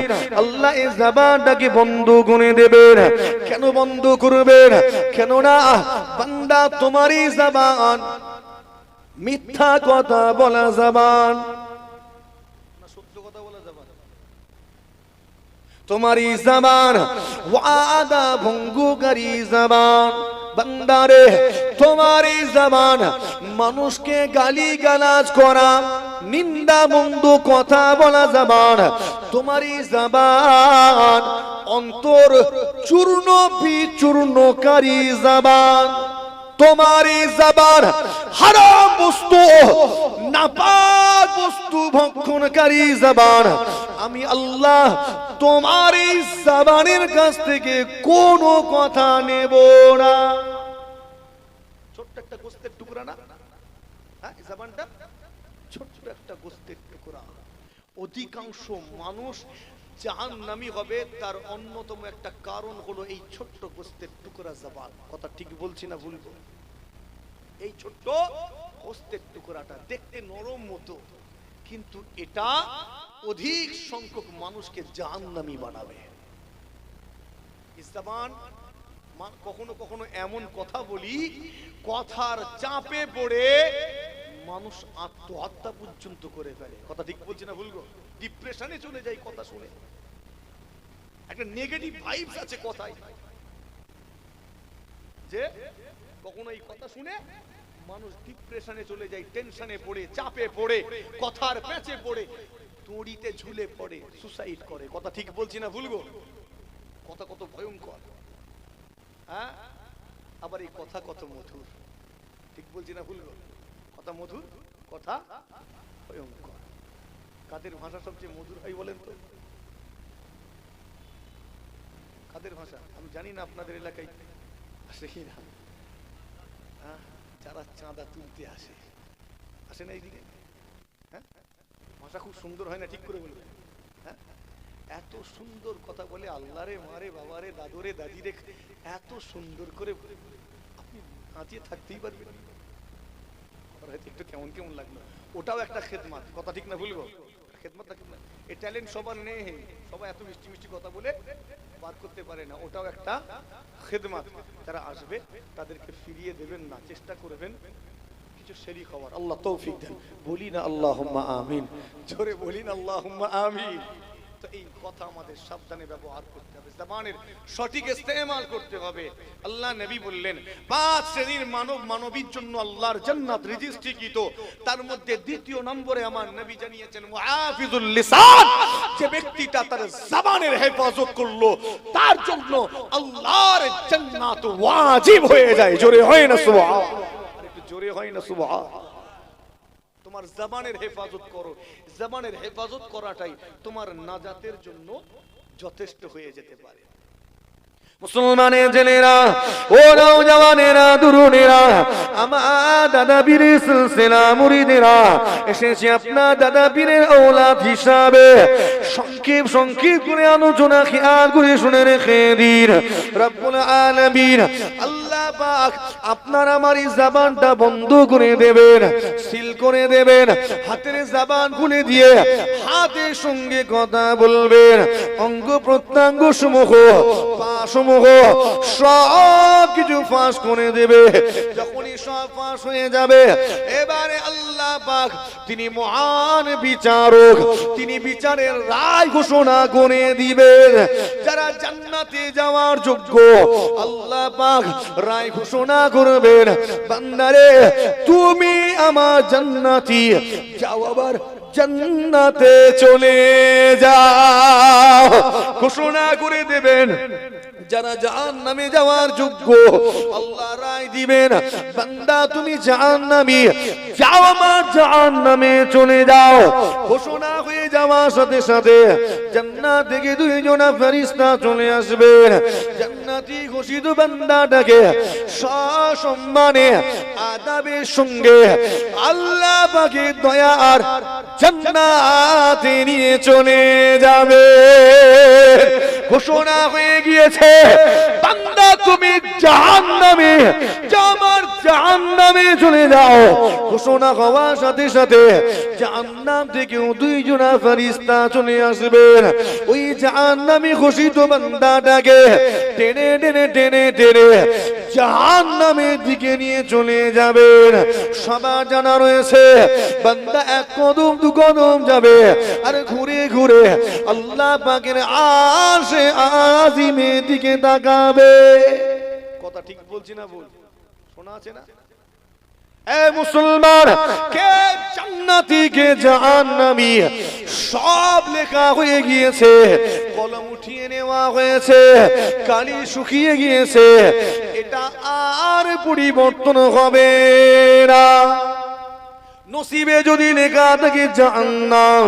আল্লাহ এই জবানটাকে বন্ধ করে দেবেন। কেন বন্ধ করবেন? কেননা বান্দা, তোমারই জবান মিথ্যা কথা বলা জবান না সত্য কথা বলা জবান? তোমারই জবান ওয়াদা ভঙ্গকারী জবান। বান্দারে, তোমারই জবান মানুষকে গালি গালাজ করা, নিন্দা মন্দ কথা বলা জবান। তোমারই জবান অন্তর চূর্ণ বিচূর্ণকারী জবান। তোমারই জবান হারাম বস্তু, নাপাক বস্তু ভক্ষণকারী জবান। আমি আল্লাহ তোমারই জবানের কাছ থেকে কোনো কথা নেব না। ছোট্ট একটা গোস্তের টুকরা না, হ্যাঁ, জবানটা ছোট্ট একটা গোস্তের টুকরা। অধিকাংশ মানুষ জাহান্নামী হবে, তার অন্যতম একটা কারণ হলো এই ছোট্ট গোস্তের টুকরা জবান। কথা ঠিক বলছি না ভুল? এই ছোট্ট গোস্তের টুকরাটা দেখতে নরম মতো, কিন্তু এটা অধিক সংখ্যক মানুষকে জাহান্নামী বানাবে। এই জবান, কখনো কখনো এমন কথা বলি, কথার চাপে পড়ে মানুষ আত্মহত্যা পর্যন্ত করে ফেলে। কথা ঠিক বলছি না ভুল? ডিপ্রেশনে চলে যায় কথা শুনে। একটা নেগেটিভ ভাইবস আছে কথায়, যে কখনো এই কথা শুনে মানুষ ডিপ্রেশনে চলে যায়, টেনশনে পড়ে, চাপে পড়ে, কথার পেঁচে পড়ে, দড়িতে ঝুলে পড়ে, সুসাইড করে। কথা ঠিক বলছি না ভুল? কথা কত ভয়ঙ্কর, হ্যাঁ? আবার এই কথা কত মধুর, ঠিক বলছি না ভুল? কথা মধুর, কথা ভয়ঙ্কর। কাদের ভাষা সবচেয়ে মধুর হয় বলেন তো? কাদের ভাষা? আমি জানি না আপনাদের এলাকায় আসে কিনা, যারা চাঁদা তুলতে আসে, আসে না এইদিকে, হ্যাঁ? ভাষা খুব সুন্দর হয় না? ঠিক করে বলবেন, হ্যাঁ? এত সুন্দর কথা বলে, আল্লাহরে, মারে, বাবারে, দাদুরে, দাদিরে, এত সুন্দর করে আপনি নাচিয়ে থাকতেই পারবেন। একটু কেমন কেমন লাগলো, ওটাও একটা খেদমাত। কথা ঠিক না ভুলবো? খেদমাত না, খেদমাত। এই ট্যালেন্ট সবার নেই, সবাই এত মিষ্টি মিষ্টি কথা বলে পার করতে পারে না। ওটাও একটা খেদমাত। যারা আসবে তাদেরকে ফিরিয়ে দেবেন না, চেষ্টা করবেন কিছু শরীক হওয়ার। আল্লাহ তৌফিক দেন। বলি না আল্লাহুম্মা আমিন, জোরে বলি না আল্লাহুম্মা আমিন। তো এই কথা আমাদের সাবধানে ব্যবহার করতে হবে, জবানের সঠিক ইস্তেমাল করতে হবে। আল্লাহ নবী বললেন 5 শ্রেণীর মানব মানবীর জন্য আল্লাহর জান্নাত রেজিস্ট্রিকৃত, তার মধ্যে দ্বিতীয় নম্বরে আমার নবী জানিয়েছেন মুআফিজুল লিসান, যে ব্যক্তিটা তার জবানের হেফাজত করলো তার জন্য আল্লাহর জান্নাত ওয়াজিব হয়ে যায়। জোরে হয় না সুবহান, একটু জোরে হয় না সুবহান। তোমার জবানের হেফাজত করো, জবানের হেফাজত করাটাই তোমার নাজাতের জন্য যথেষ্ট হয়ে যেতে পারে। মুসলমানের জেনেরা, ও নওজওয়ানেরা, তরুণেরা, আমার দাদা পীরের সিলসিলা মুরিদেরা, এসেছি আপনার দাদা পীরের ঔলাদ হিসাবে। সংক্ষেপ করে আলোচনা খেয়াল করে শুনে রেখে দিন। রব্বুল আলামিন আল্লাহ পাক আপনার আমার এই জবানটা বন্ধ করে দেবেন, সিল করে দেবেন। হাতের জবান খুলে দিয়ে হাতের সঙ্গে কথা বলবেন। অঙ্গ প্রত্যঙ্গ সমূহ সব কিছু ফাঁস করে দেবে। যখনই সব ফাঁস হয়ে যাবে, এবারে আল্লাহ পাক তিনি মহান বিচারক, তিনি বিচারের রায় ঘোষণা করে দিবেন। যারা জান্নাতে যাওয়ার যোগ্য আল্লাহ পাক রায় ঘোষণা করবেন, বান্দারে তুমি আমার জান্নাতি, যাও আবার জান্নাতে চলে যাও, ঘোষণা করে দেবেন। যারা জাহান্নামে যাওয়ার যোগ্য আল্লাহ রায় দিবেন, বান্দা তুমি জাহান্নামী, যাও আমার জাহান্নামে চলে যাও। ঘোষণা হয়ে যাওয়ার সাথে সাথে জান্নাত থেকে 2 জন ফেরেশতা চলে আসবেন। জান্নাতি ঘোষিত বান্দাটাকে সসম্মানে আদাবের সঙ্গে আল্লাহ পাকের দয়া আর জান্নাতে নিয়ে চলে যাবে। ঘোষণা হয়ে গিয়েছে, বান্দা তুমি জাহান্নামে, আমার জাহান্নামে চলে যাও। ঘোষণা হওয়ার সাথে সাথে জাহান্নাম থেকে 2 জন ফেরেশতা চলে আসবেন। ওই জাহান্নামী ঘোষিত বান্দাটাকে টেনে টেনে টেনে টেনে জাহান্নামের দিকে নিয়ে চলে যাবেন। সবার জানা রয়েছে, বান্দা 1 কদম 2 কদম যাবে, আর ঘুরে ঘুরে আল্লাহ পাকের আরশে আজিমের দিকে তাকাবে। কথা ঠিক বলছি না? বল, শোনা আছে না? এ মুসলমান, কে জান্নাতি কে জাহান্নামী সব লেখা হয়ে গিয়েছে, কলম উঠিয়ে নেওয়া হয়েছে, কালি শুকিয়ে গিয়েছে। এটা আর পরিবর্তন হবে না। নসিবে যদি লেখা থাকে জাহান্নাম,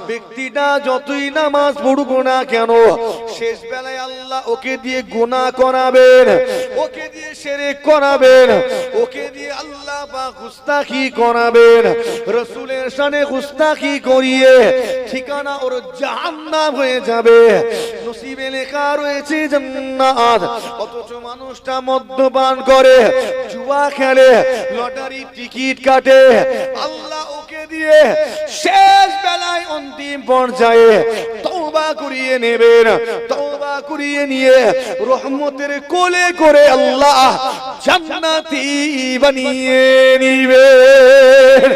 ব্যক্তিটা যতই নামাজ পড়ুক না কেন, শেষ বেলায় আল্লাহ ওকে দিয়ে গুনাহ করাবেন, ওকে দিয়ে শিরক করাবেন, ওকে দিয়ে আল্লাহ পাক গুস্তাখি করাবেন। রাসূলের শানে গুস্তাখি করিয়ে ঠিকানা ওর জাহান্নাম হয়ে যাবে। নসিবে লেখা রয়েছে জান্নাত, অথচ মানুষটা মদ্যপান করে, জুয়া খেলে, লটারি টিকিট কাটে। আল্লাহ ওকে দিয়ে শেষ বেলায় অন্তিম পর্যায়ে তওবা করিয়ে নেবেন। তওবা করিয়ে নিয়ে রহমতের কোলে করে আল্লাহ জান্নাতি বানিয়ে নিবেন।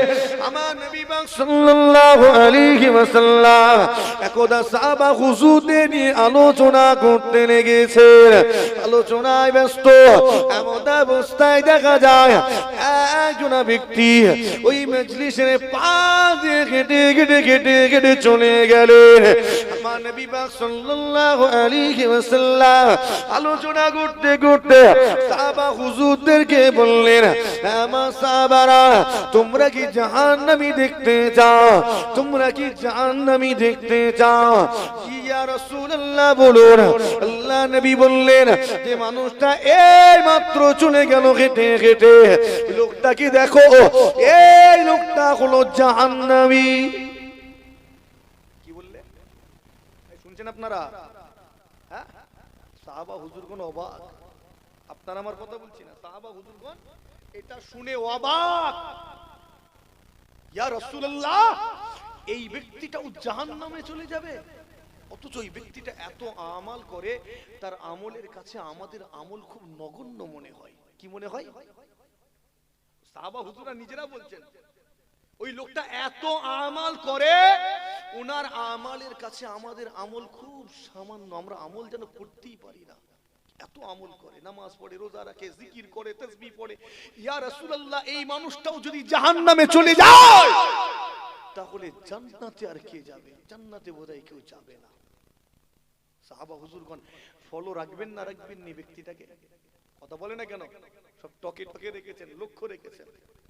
আমার নবী পাক সাল্লাল্লাহু আলাইহি ওয়াসাল্লাম একদা সাহাবা হুজুরদের নিয়ে আলোচনা করতে লেগেছেন। আলোচনায় ব্যস্ত এমন অবস্থায় দেখা যায় একজন ব্যক্তি ওই মজলিসের পাশ দিয়ে হেঁটে হেঁটে হেঁটে হেঁটে চলে গেলেন। আমার নবী পাক সাল্লাল্লাহু আলাইহি ওয়াসাল্লাম আলোচনা করতে করতে সাহাবা হুজুরদেরকে বললেন, আমার সাহাবারা, তোমরা কি জাহান্নামী দেখতে চাও? তোমরা কি জাহান্নামী দেখতে চাও? ইয়া রাসূলুল্লাহ বলুন। আল্লাহ নবী বললেন যে মানুষটা এই মাত্র চলে গেল হেঁটে হেঁটে, লোকটাকে দেখো, এই লোকটা হলো জাহান্নামী। কি বললে? শুনছেন আপনারা? হ্যাঁ, সাহাবা হুজুরগণ অবাক। আপনারা আমার কথা বলছি না, সাহাবা হুজুরগণ এটা শুনে অবাক। ইয়া রাসূলুল্লাহ, এই ব্যক্তিটাও জাহান্নামে চলে যাবে, অথচ ওই ব্যক্তিটা এত আমল করে, তার আমলের কাছে আমাদের আমল খুব নগণ্য মনে হয়। কি মনে হয়? সাহাবা হুজুররা নিজেরা বলছেন, ওই লোকটা এত আমাল করে, ওনার আমালের কাছে আমাদের আমল খুব সামান্য, আমরা আমল যেন করতেই পারি না, এত আমল করে, নামাজ পড়ে, রোজা রাখে, জিকির করে, তাসবিহ পড়ে। ইয়া রাসূলুল্লাহ, এই মানুষটাও যদি জাহান্নামে চলে যায় তাহলে জান্নাতে আর কে যাবে? জান্নাতে বোধহয় কেউ যাবে না। সাহাবা হুজুরগণ ফলো রাখবেন না রাখবেন নি ব্যক্তিটাকে? কথা বলে না কেন? সব টকে টকে রেখেছেন, লক্ষ্য রেখেছেন,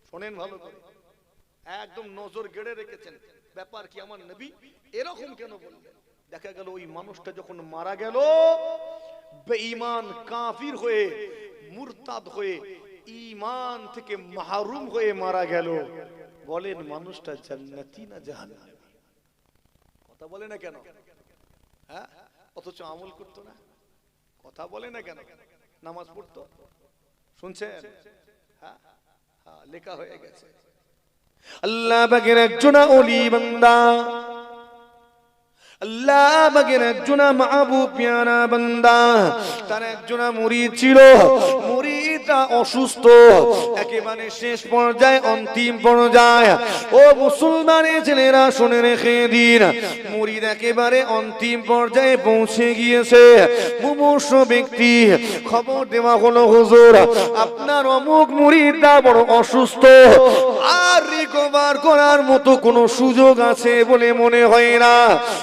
শোনেন ভালো করে, একদম নজর গেড়ে রেখেছেন। ব্যাপার কি আমার নবী এরকম কেন বললেন? দেখা গেল ওই মানুষটা যখন মারা গেল বেঈমান কাফির হয়ে, মুরতাদ হয়ে, ঈমান থেকে মাহরুম হয়ে মারা গেল, বলেন মানুষটা জান্নাতি না জাহান্নামী? কথা বলে না কেন? হ্যাঁ, অথচ আমল করতো না। কথা বলে না কেন? নামাজ পড়তো, শুনছেন? হ্যাঁ, লেখা হয়ে গেছে। আল্লাহ পাকের একজন ওলি বান্দা, আল্লাহ পাকের একজন মাহবুব পিয়ারা বান্দা, তার একজন মুরিদ ছিল। মুরিদটা অসুস্থ, একেবারে শেষ পর্যায়ে, অন্তিম পর্যায়ে। ও মুসলমানের ছেলেরা শুনে রেখে দিন, মুরিদ একেবারে অন্তিম পর্যায়ে পৌঁছে গিয়েছে। মুমূর্ষ ব্যক্তি, খবর দেওয়া হলো হুজুর আপনার অমুক মুরিদটা বড় অসুস্থ, আর রিকভার করার মতো কোনো সুযোগ আছে বলে মনে হয় না।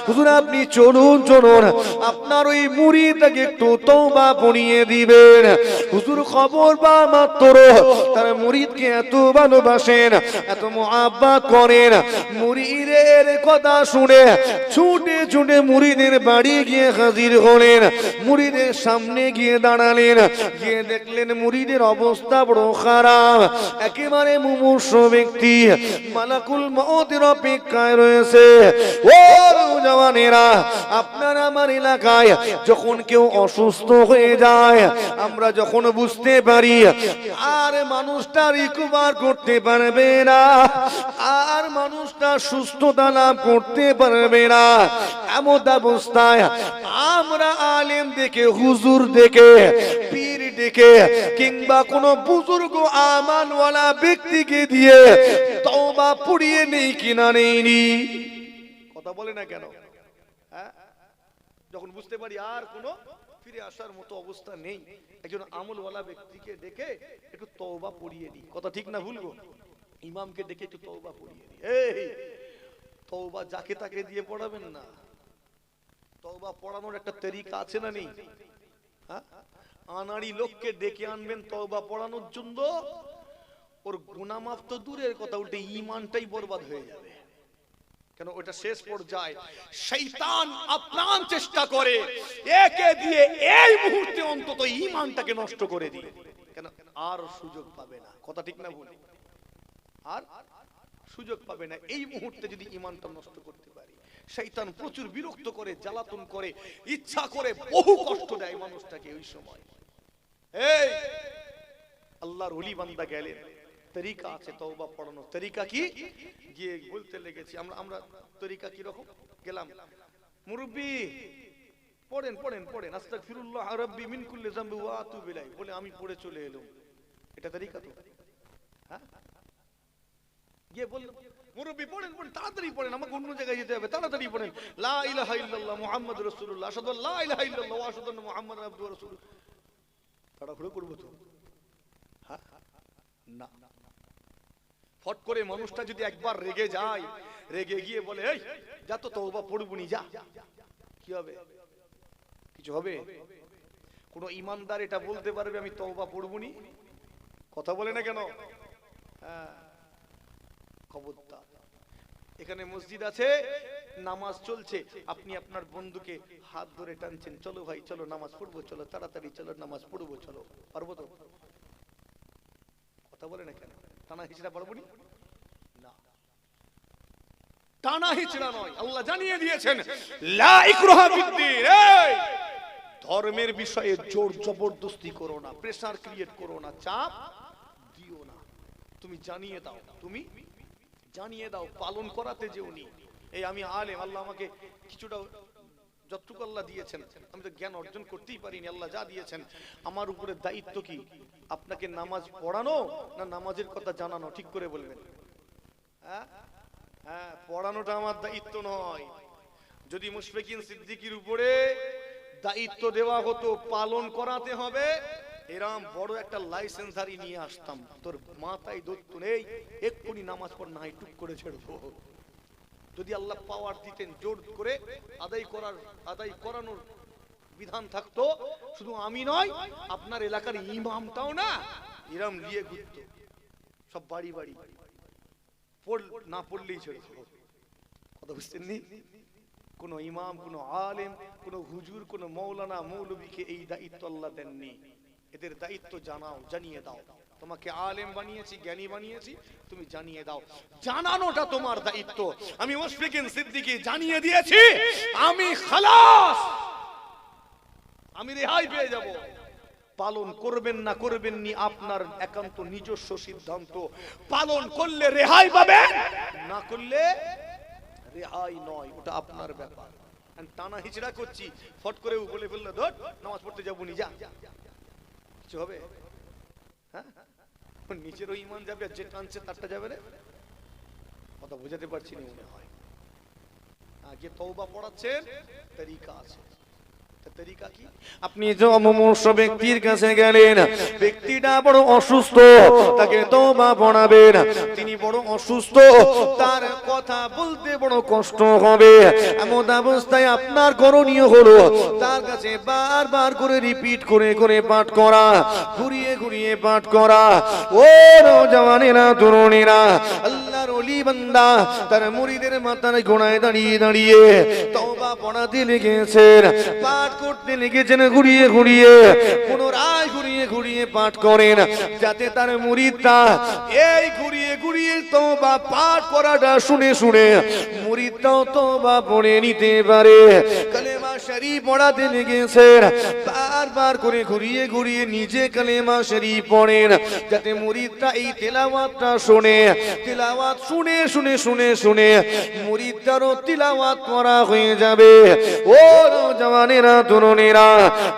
হুজুর আপনি চলুন চলুন, আপনার ওই মুরিদটাকে একটু তওবা পড়িয়ে দিবেন। হুজুর খবর বা মাত্র তার মুরিদকে এত ভালোবাসেন, এত মুহাব্বত করেন। মুরিদের কথা শুনে ছুটে ছুটে মুরিদের বাড়ি গিয়ে হাজির হলেন, মুরিদের সামনে গিয়ে দাঁড়ালেন, গিয়ে দেখলেন মুরিদের অবস্থা বড় খারাপ, একেবারে মুমূর্ষ ব্যক্তি, মালাকুল মউতের অপেক্ষায় রয়েছে। ও জওয়ানেরা, আপনার আমার এলাকায় যখন কেউ অসুস্থ হয়ে যায়, আমরা যখন বুঝতে পারি আর মানুষটা রিকভার করতে পারবে না, আর মানুষটা সুস্থতা লাভ করতে পারবে না, এমন অবস্থায় আমরা আলেম দেখে, হুজুর দেখে, পীর দেখে, কিংবা কোন বুজুর্গ আমানওয়ালা ব্যক্তিকে দিয়ে তওবা পড়িয়ে নেই কিনা নেইনি? কথা বলে না কেন? হ্যাঁ, যখন বুঝতে পারি আর কোনো ফিরে আসার মতো অবস্থা নেই, একজন আমলওয়ালা ব্যক্তিকে ডেকে একটু তওবা পড়িয়ে দিই। কথা ঠিক না ভুলবো? ইমামকে ডেকে একটু তওবা পড়িয়ে দিই। এই তওবা যাকে তাকে দিয়ে পড়াবেন না, তওবা পড়ানোর একটা তরিকা আছে না নেই? হ্যাঁ, আনাড়ি লোককে ডেকে আনবেন তওবা পড়ানোর জন্য, ওর গুনাহ মাফ তো দূরের কথা, উল্টে ঈমানটাই বরবাদ হয়ে যাবে। কেন? ওটা শেষ পর্যায়ে শয়তান আপ্রাণ চেষ্টা করে একে দিয়ে এই মুহূর্তে অন্তত ঈমানটাকে নষ্ট করে দিয়ে, কেন আর সুযোগ পাবে না। কথা ঠিক না ভুল? আর সুযোগ পাবে না। এই মুহূর্তে যদি ঈমানটা নষ্ট করতে পারি, শয়তান প্রচুর বিরক্ত করে, জ্বালাতন করে, ইচ্ছা করে বহু কষ্ট দেয় মানুষটাকে। ওই সময় এই আল্লাহর ওলি বান্দা গেলেন, তরিকা আছে তওবা পড়ানোর। তরিকা কি? গিয়ে বলতে লেগেছি আমরা তরিকা কি রকম? গেলাম, মুরব্বি পড়েন পড়েন পড়েন, আস্তাগফিরুল্লাহ রাব্বি মিন কুল্লি যামবি ওয়া আতুবু ইলাইহি, বলে আমি পড়ে চলে এলাম। এটা তরিকা তো? হ্যাঁ, গিয়ে বললাম মুরব্বি পড়েন পড়েন, তাড়াতাড়ি পড়েন, আমাকে অন্য জায়গায় যেতে হবে, তাড়াতাড়ি পড়েন। লা ইলাহা ইল্লাল্লাহ মুহাম্মাদুর রাসূলুল্লাহ, আশহাদু আল্লা ইলাহা ইল্লাল্লাহ ওয়া আশহাদু আন্না মুহাম্মাদান আবদুহু ওয়া রাসূলুহু। তাড়াহুড়ো করব তো? হ্যাঁ না। ফট করে মানুষটা যদি একবার রেগে যায়, রেগে গিয়ে বলে এই যা তো তওবা পড়বুনি, যা, কি হবে? কিছু হবে? কোন ইমানদার এটা বলতে পারবে আমি তওবা পড়বুনি? কথা বলে না কেন? হ্যাঁ, খবরদার। এখানে মসজিদ আছে, নামাজ চলছে, আপনি আপনার বন্ধুকে হাত ধরে টানছেন, চলো ভাই চলো নামাজ পড়বো, চলো তাড়াতাড়ি চলো নামাজ পড়বো, চলো, পারবো তো? কথা বলে না কেন? টানা হিচড়া পারবো না, টানা হিচড়া নয়। আল্লাহ জানিয়ে দিয়েছেন লা ইকরাহা ফিদ্দীন, ধর্মের বিষয়ে জোর জবরদস্তি করো না, প্রেসার ক্রিয়েট করো না, চাপ দিও না। তুমি জানিয়ে দাও, তুমি জানিয়ে দাও, পালন করাতে যেওনি। এই আমি আলেম, আল্লাহ আমাকে কিছুটা যতটুকু আল্লাহ দিয়েছেন, আমি তো জ্ঞান অর্জন করতেই পারিনি, আল্লাহ যা দিয়েছেন আমার উপরে দায়িত্ব কি? আপনাকে নামাজ পড়ানো না নামাজের কথা জানানো? ঠিক করে বলবেন। হ্যাঁ হ্যাঁ, পড়ানোটা আমার দায়িত্ব নয়। যদি মুশফিকিন সিদ্দিকীর উপরে দায়িত্ব দেওয়া হতো পালন করাতে হবে, এরম বড় একটা লাইসেন্সারি নিয়ে আসতাম, তোর মাথায় দত্ত নেই, এক্ষুনি নামাজ পড় না হয় টুক করে ছেড়বো। যদি আল্লাহ পাওয়ার দিতেন, জোর করে আদায় করানোর বিধান থাকতো, শুধু আমি নয় আপনার এলাকার ইমামটাও না এরম নিয়ে ঘুরতো সব বাড়ি বাড়ি, না পড়লেই ছেড়ে দেবো। কথা বুঝতেন নি? কোন ইমাম, কোন আলেম, কোন হুজুর, কোন মৌলানা মৌলবীকে এই দায়িত্ব আল্লাহ দেননি। এদের দায়িত্ব জানাও, জানিয়ে দাও। তোমাকে আলেম বানিয়েছি, জ্ঞানী বানিয়েছি, তুমি জানিয়ে দাও। জানানোটা তোমার দায়িত্ব। আমি মুশফিকিন সিদ্দিকী জানিয়ে দিয়েছি, আমি খালাস, আমি রেহাই পেয়ে যাব। পালন করবেন না করবেন নি আপনার একান্ত নিজস্ব সিদ্ধান্ত। পালন করলে রেহাই পাবেন, না করলে রেহাই নয়, ওটা আপনার ব্যাপার। টানা হিচড়া করছি, ফট করে বলে ফেললে ধর নামাজ পড়তে যাবো নি, যা, কিছু হবে? হ্যাঁ, নিজেরও ঈমান যাবে, আর যে টানছে তারটা যাবে রে। কথা বোঝাতে পারছি না মনে হয়। আগে তওবা পড়াচ্ছেন, তরিকা আছে। আপনি যে মুমূর্ষ ব্যক্তির কাছে গেলেন, ব্যক্তিটা বড় অসুস্থ, তাকে তওবা পড়াবেন, তিনি বড় অসুস্থ, তার কথা বলতে বড় কষ্ট হবে। এমন অবস্থায় আপনার করণীয় হলো তার কাছে বারবার করে রিপিট করে করে পাঠ করা, ঘুরিয়ে ঘুরিয়ে পাঠ করা। ও নওজওয়ানেরা, তরুণেরা, আল্লাহর ওলি বান্দা তার মুরিদের মাথার গোড়ায় দাঁড়িয়ে দাঁড়িয়ে তওবা পড়াতে লেগেছেন, পাঠ করতে লেগেছেন, ঘুরিয়ে ঘুরিয়ে, পুনরায় ঘুরিয়ে ঘুরিয়ে পাঠ করেন, যাতে তার মুরিদটা এই ঘুরিয়ে ঘুরিয়ে তওবা পাঠ করাটা শুনে শুনে মুরিদটাও তওবা পড়ে নিতে পারে। কালেমা শরীফ পড়াতে লেগেছেন, বারবার করে ঘুরিয়ে ঘুরিয়ে নিজে কালেমা শরীফ পড়েন, যাতে মুরিদটা এই তেলাওয়াতটা শুনে, তেলাওয়াত শুনে শুনে শুনে শুনে মুরিদটারও তিলাওয়াত করা হয়ে যাবে। ও নওজওয়ানেরা, তরুণেরা,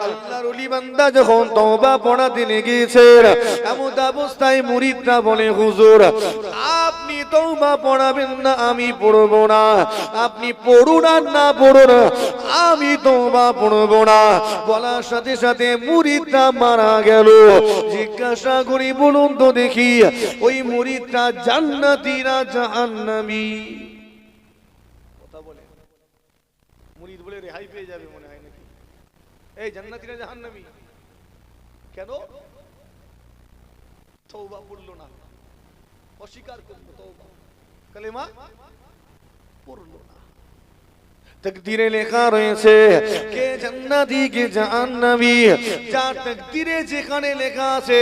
আল্লাহর ওলি বান্দা যখন তওবা পড়াতে লেগেছেন, এমন অবস্থায় মুরিদরা বলে, হুজুর আপনি তওবা পড়াবেন না, আমি পড়ব না। আপনি পড়ুন আর না পড়ুন, আমি তওবা পড়ব না। বলার সাথে সাথে মুরিদটা মারা গেল। জিজ্ঞাসা করি, বলুন তো দেখি, ওই মুরিদটা জান্নাতি না জাহান্নামী? কথা বলে, মুরিদ বলে রেহাই পেয়ে যাবে মনে হয় নাকি? এই জান্নাতি না জাহান্নামী? কেন? তওবা পড়লো না, অস্বীকার করলো তওবা, কালেমা পড়লো না। তাকদীরে লেখা রয়েছে কে জান্নাতি কে জাহান্নামী, যার তাকদীরে যেখানে লেখা আছে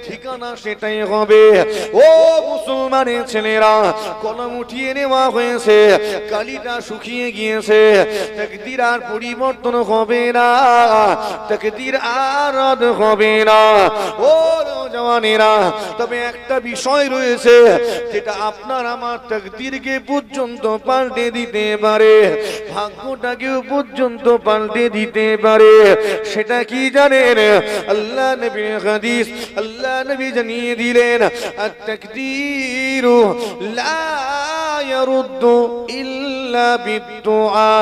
ঠিকানা সেটাই হবে। ও মুসলমানের ছেলেরা, কলম উঠিয়ে নেওয়া হয়েছে, কালিটা শুকিয়ে গিয়েছে, তাকদীর আর পরিবর্তন হবে না, তাকদীর আর রদ হবে না। ও নওজওয়ানেরা, তবে একটা বিষয় রয়েছে যেটা আপনার আমার তাকদীরকে পর্যন্ত পাল্টে দিতে পারে, ভাগ্যটাকেও পর্যন্ত পাল্টে দিতে পারে। সেটা কি জানেন? আল্লাহ নবীর হাদিস, আল্লাহ নবী জানিয়ে দিলেন, আত-তাকদীরু লা ইয়ারুদ্দু ইল্লা বিদ-দুআ,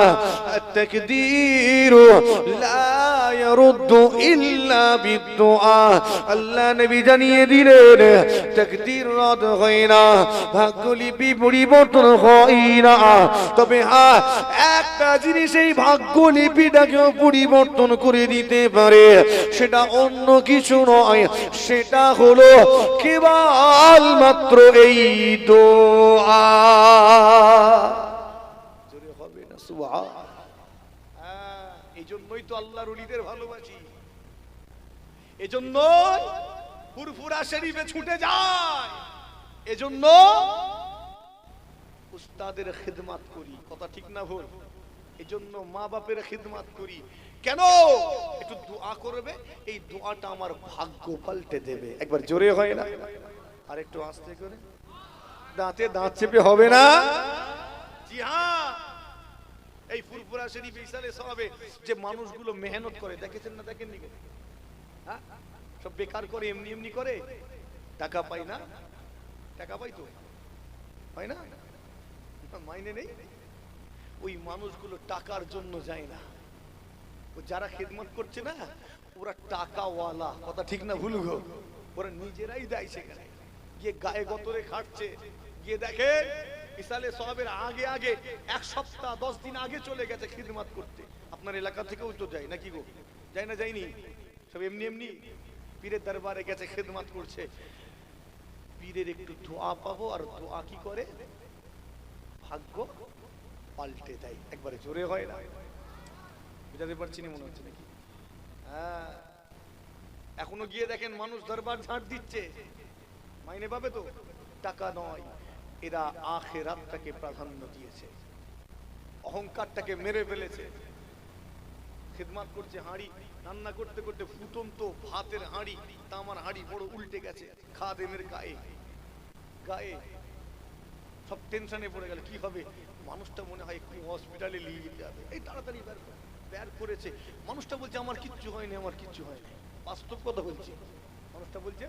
আত-তাকদীরু লা ইয়ারুদ্দু ইল্লা বিদ-দুআ। আল্লাহ নবী জানিয়ে দিলেন, তাকদীর রদ হয় না, ভাগ্যলিপি পরিবর্তন হয় না, তবে হ্যাঁ একটা জিনিস এই ভাগ্যলিপিটাকেও পরিবর্তন করে দিতে পারে। সেটা অন্য কিছু নয়, সেটা হলো কেবল মাত্র এই দোয়া। জোরে হবে না সুবহান? এই জন্যই তো আল্লাহর ওলিদের ভালোবাসি, এজন্য ফুরফুরা শরীফে ছুটে যায়, এজন্য উস্তাদের খিদমত করি। কথা ঠিক না ভুল? এজন্য মা বাপের খিদমত করি। কেন? একটু দোয়া করবে, এই দোয়াটা আমার ভাগ্য পাল্টে দেবে। একবার জোরে হয় না, আর একটু আস্তে করে, দাঁতে দাঁত চেপে হবে না? জি হ্যাঁ, এই ফুরফুরা শরীফ ইসালে সওয়াবে যে মানুষগুলো মেহনত করে, দেখেছেন না দেখেননি? হ্যাঁ, সব বেকার করে, এমনি এমনি করে, টাকা পাই না? টাকা পাই তো, হয় না? মাইনে নেই। ওই মানুষগুলো টাকার জন্য যায় না, যারা খেদমত করছে না ওরা টাকাওয়ালা, কথা ঠিক না ভুল গো? ওরা নিজেরাই দেয়, সেখানে গিয়ে গায়ে গতরে খাটছে। গিয়ে দেখে ইসালে সওয়াবের আগে আগে 1 সপ্তাহ 10 দিন আগে চলে গেছে খিদমত করতে। আপনার এলাকা থেকেও তো যায় নাকি গো? যায় না? যায়নি? সব এমনি এমনি পীরের দরবারে গেছে, খিদমত করছে। পীরের একটু দোয়া পাবো, আর দোয়া কি করে? ভাগ্য পাল্টে দেয়। একবারে জোরে হয় না? বুঝাতে পারছি না মনে হচ্ছে নাকি? হ্যাঁ, এখনো গিয়ে দেখেন মানুষ দরবার ঝাড় দিচ্ছে, মাইনে পাবে তো? টাকা নয়, এরা আখিরাতটাকে প্রাধান্য দিয়েছে, অহংকারটাকে মেরে ফেলেছে। খিদমত করছে, হাঁড়ি রান্না করতে করতে ফুটন্ত ভাতের হাঁড়ি, তামার হাঁড়ি বড় উল্টে গেছে খাদেমের গায়ে। গায়ে সব টেনশনে পড়ে গেল, কি হবে? মানুষটা মনে হয় একটু হসপিটালে নিয়ে যেতে হবে, এই তাড়াতাড়ি বের করেছে। মানুষটা বলছে আমার কিচ্ছু হয়নি, আমার কিচ্ছু হয়নি। বাস্তব কথা বলছি। মানুষটা বলছে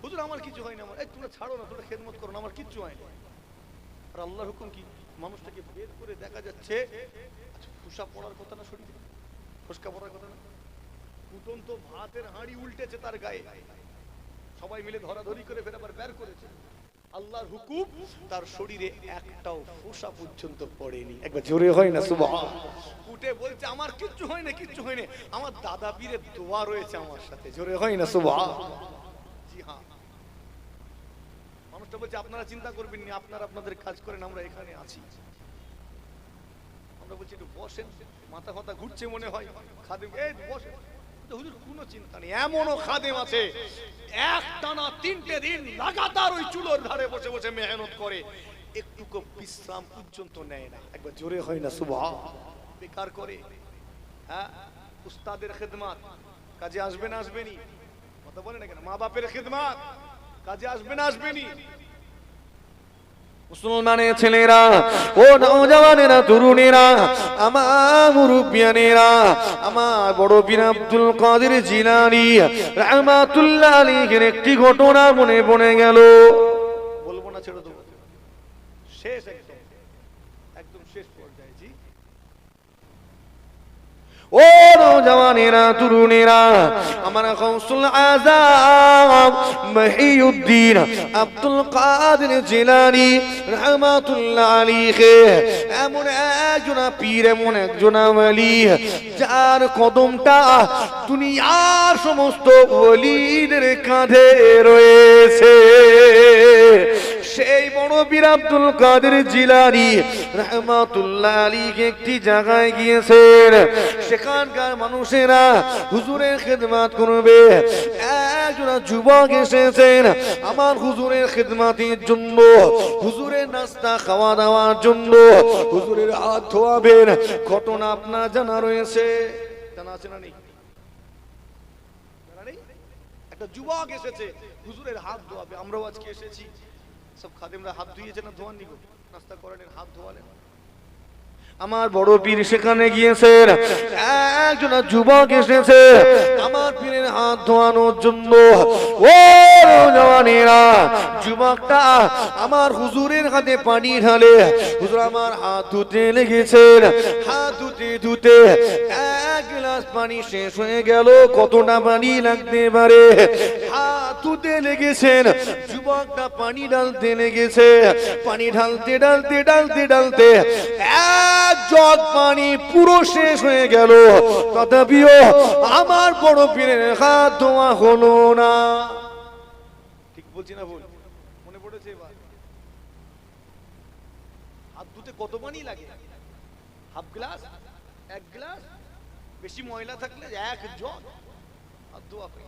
হুজুর আমার কিছু হয়নি, আমার। এই তোমরা ছাড়ো না, তোমরা খেদমত করো না, আমার কিচ্ছু হয়নি। আর আল্লাহর হুকুম কি? মানুষটাকে বের করে দেখা যাচ্ছে ফুসা পড়ার কথা না, শরীরে ফুসকা পড়ার কথা না, ফুটন্ত ভাতের হাঁড়ি উল্টেছে তার গায়ে। সবাই মিলে ধরাধরি করে ফের আবার বের করেছে। আল্লাহর হুকুম, তার শরীরে একটাও ফোঁসা পর্যন্ত পড়েনি। একবার জোরে হয় না সুবহান? উঠে বলছে আমার কিচ্ছু হয় না, কিচ্ছু হয় না, আমার দাদা পীরের দোয়া রয়েছে আমার সাথে। জোরে হয় না সুবহান? জি হ্যাঁ। মানুষটা বলছে আপনারা চিন্তা করবেন না, আপনারা আপনাদের কাজ করেন, আমরা এখানে আছি। আমরা বলছি একটু বসেন, মাথা ফাতা ঘুরছে মনে হয়। খাদেম এই বসেন। হুজুর কোনো চিন্তা নেই। এমনও খাদেম আছে একটানা 3টে দিন লাগাতার ওই চুলোর ধারে বসে বসে মেহনত করে, একটুকু বিশ্রাম পর্যন্ত নেয় না। একবার জোরে হয় না সুবহান? বেকার করে। হ্যাঁ, উস্তাদের খিদমত কাজে আসবে না আসবেনি? কথা বলে না কেন? মা বাপের খিদমত কাজে আসবে না আসবেনি? মুসলমানের ছেলেরা, ও নওজওয়ানেরা, তরুণেরা, আমার মুরব্বিয়ানেরা, আমার বড় পীর আব্দুল কাদের জিলানী রাহমাতুল্লাহ আলাইহির একটি ঘটনা মনে পড়ে গেল। বলবো না, ছেড়ে দেবো? শেষ, একদম শেষ পর্যায়ে। জি, ও নওজওয়ানেরা, তরুণেরা, আমার গাউসুল আযম মহিউদ্দিন আব্দুল কাদের জিলানী রাহমাতুল্লাহ আলাইহি এমন একজন পীর, এমন একজন ওলি, যার কদমটা দুনিয়ার সমস্ত ওলিদের কাঁধে রয়েছে। সেই বড় পীর আব্দুল কাদের জিলানী রাহমাতুল্লাহ আলাইহি একটি জায়গায় গিয়েছেন। সেখানকার মানুষেরা হুজুরের খিদমত করবে। একজন যুবক এসেছেন আমার হুজুরের খিদমতের জন্য, হুজুরের নাস্তা খাওয়া দাওয়ার জন্য, হুজুরের হাত ধোয়াবেন। ঘটনা আপনার জানা রয়েছে, জানা আছে না নেই? একটা যুবক এসেছে হুজুরের হাত ধোয়াবে। আমরাও আজকে এসেছি, সব খাদেমরা হাত ধুইয়েছে না ধোয়াননি গো? নাস্তা করেন, হাত ধোয়ালেন। আমার বড় পীর সেখানে গিয়েছেন, একজন যুবক এসেছে আমার পীরের হাত ধোয়ানোর জন্য। ও জওয়ানেরা, যুবকটা আমার হুজুরের হাতে পানি ঢালে, হুজুর আমার হাত ধুতে লেগেছেন। হাত ধুতে ধুতে 1 গ্লাস পানি শেষ হয়ে গেল। কতটা পানি লাগতে পারে? হাত ধুতে লেগেছেন, যুবকটা পানি ঢালতে লেগেছে। পানি ঢালতে ঢালতে ঢালতে ঢালতে 1 জগ পানি পুরো শেষ হয়ে গেল, তথাপিও আমার বড় পীরের হাত ধোয়া হলো না। ঠিক বলছি না ভুল? মনে পড়েছে এবার? হাত ধুতে কত পানি লাগে? হাফ গ্লাস, 1 গ্লাস, বেশি ময়লা থাকলে 1 জগ হাত ধোয়া হয়।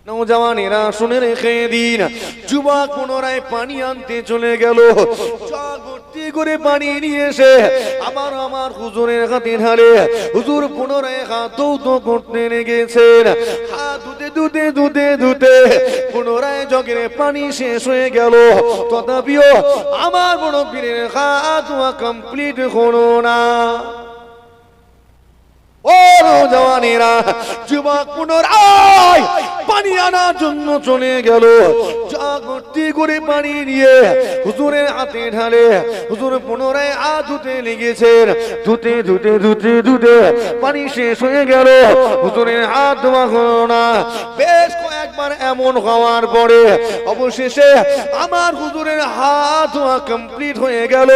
নওজওয়ানেরা শুনে রেখে দিন, যুবক পুনরায় পানি আনতে চলে গেল। জগ ভর্তি করে পানি নিয়ে এসে আমার হুজুরের হাতে ঢালে। হুজুর পুনরায় হাত ধৌত করতে লেগেছেন। হাত ধুতে ধুতে ধুতে ধুতে পুনরায় জগের পানি শেষ হয়ে গেল, তথাপিও আমার বড় পীরের হাত ধোয়া কমপ্লিট হলো না। ও নওজওয়ানেরা, যুবক পুনরায় পানি আনার জন্য চলে গেল। মগ ভর্তি করে পানি নিয়ে হুজুরের হাতে ঢালে। হুজুর পুনরায় হাত ধুতে লেগেছেন। ধুতে ধুতে ধুতে ধুতে পানি শেষ হয়ে গেল। হুজুরের হাত ধোয়া হলো না। বেশ কয়েকবার এমন হওয়ার পরে অবশেষে আমার হুজুরের হাত ধোয়া কমপ্লিট হয়ে গেল।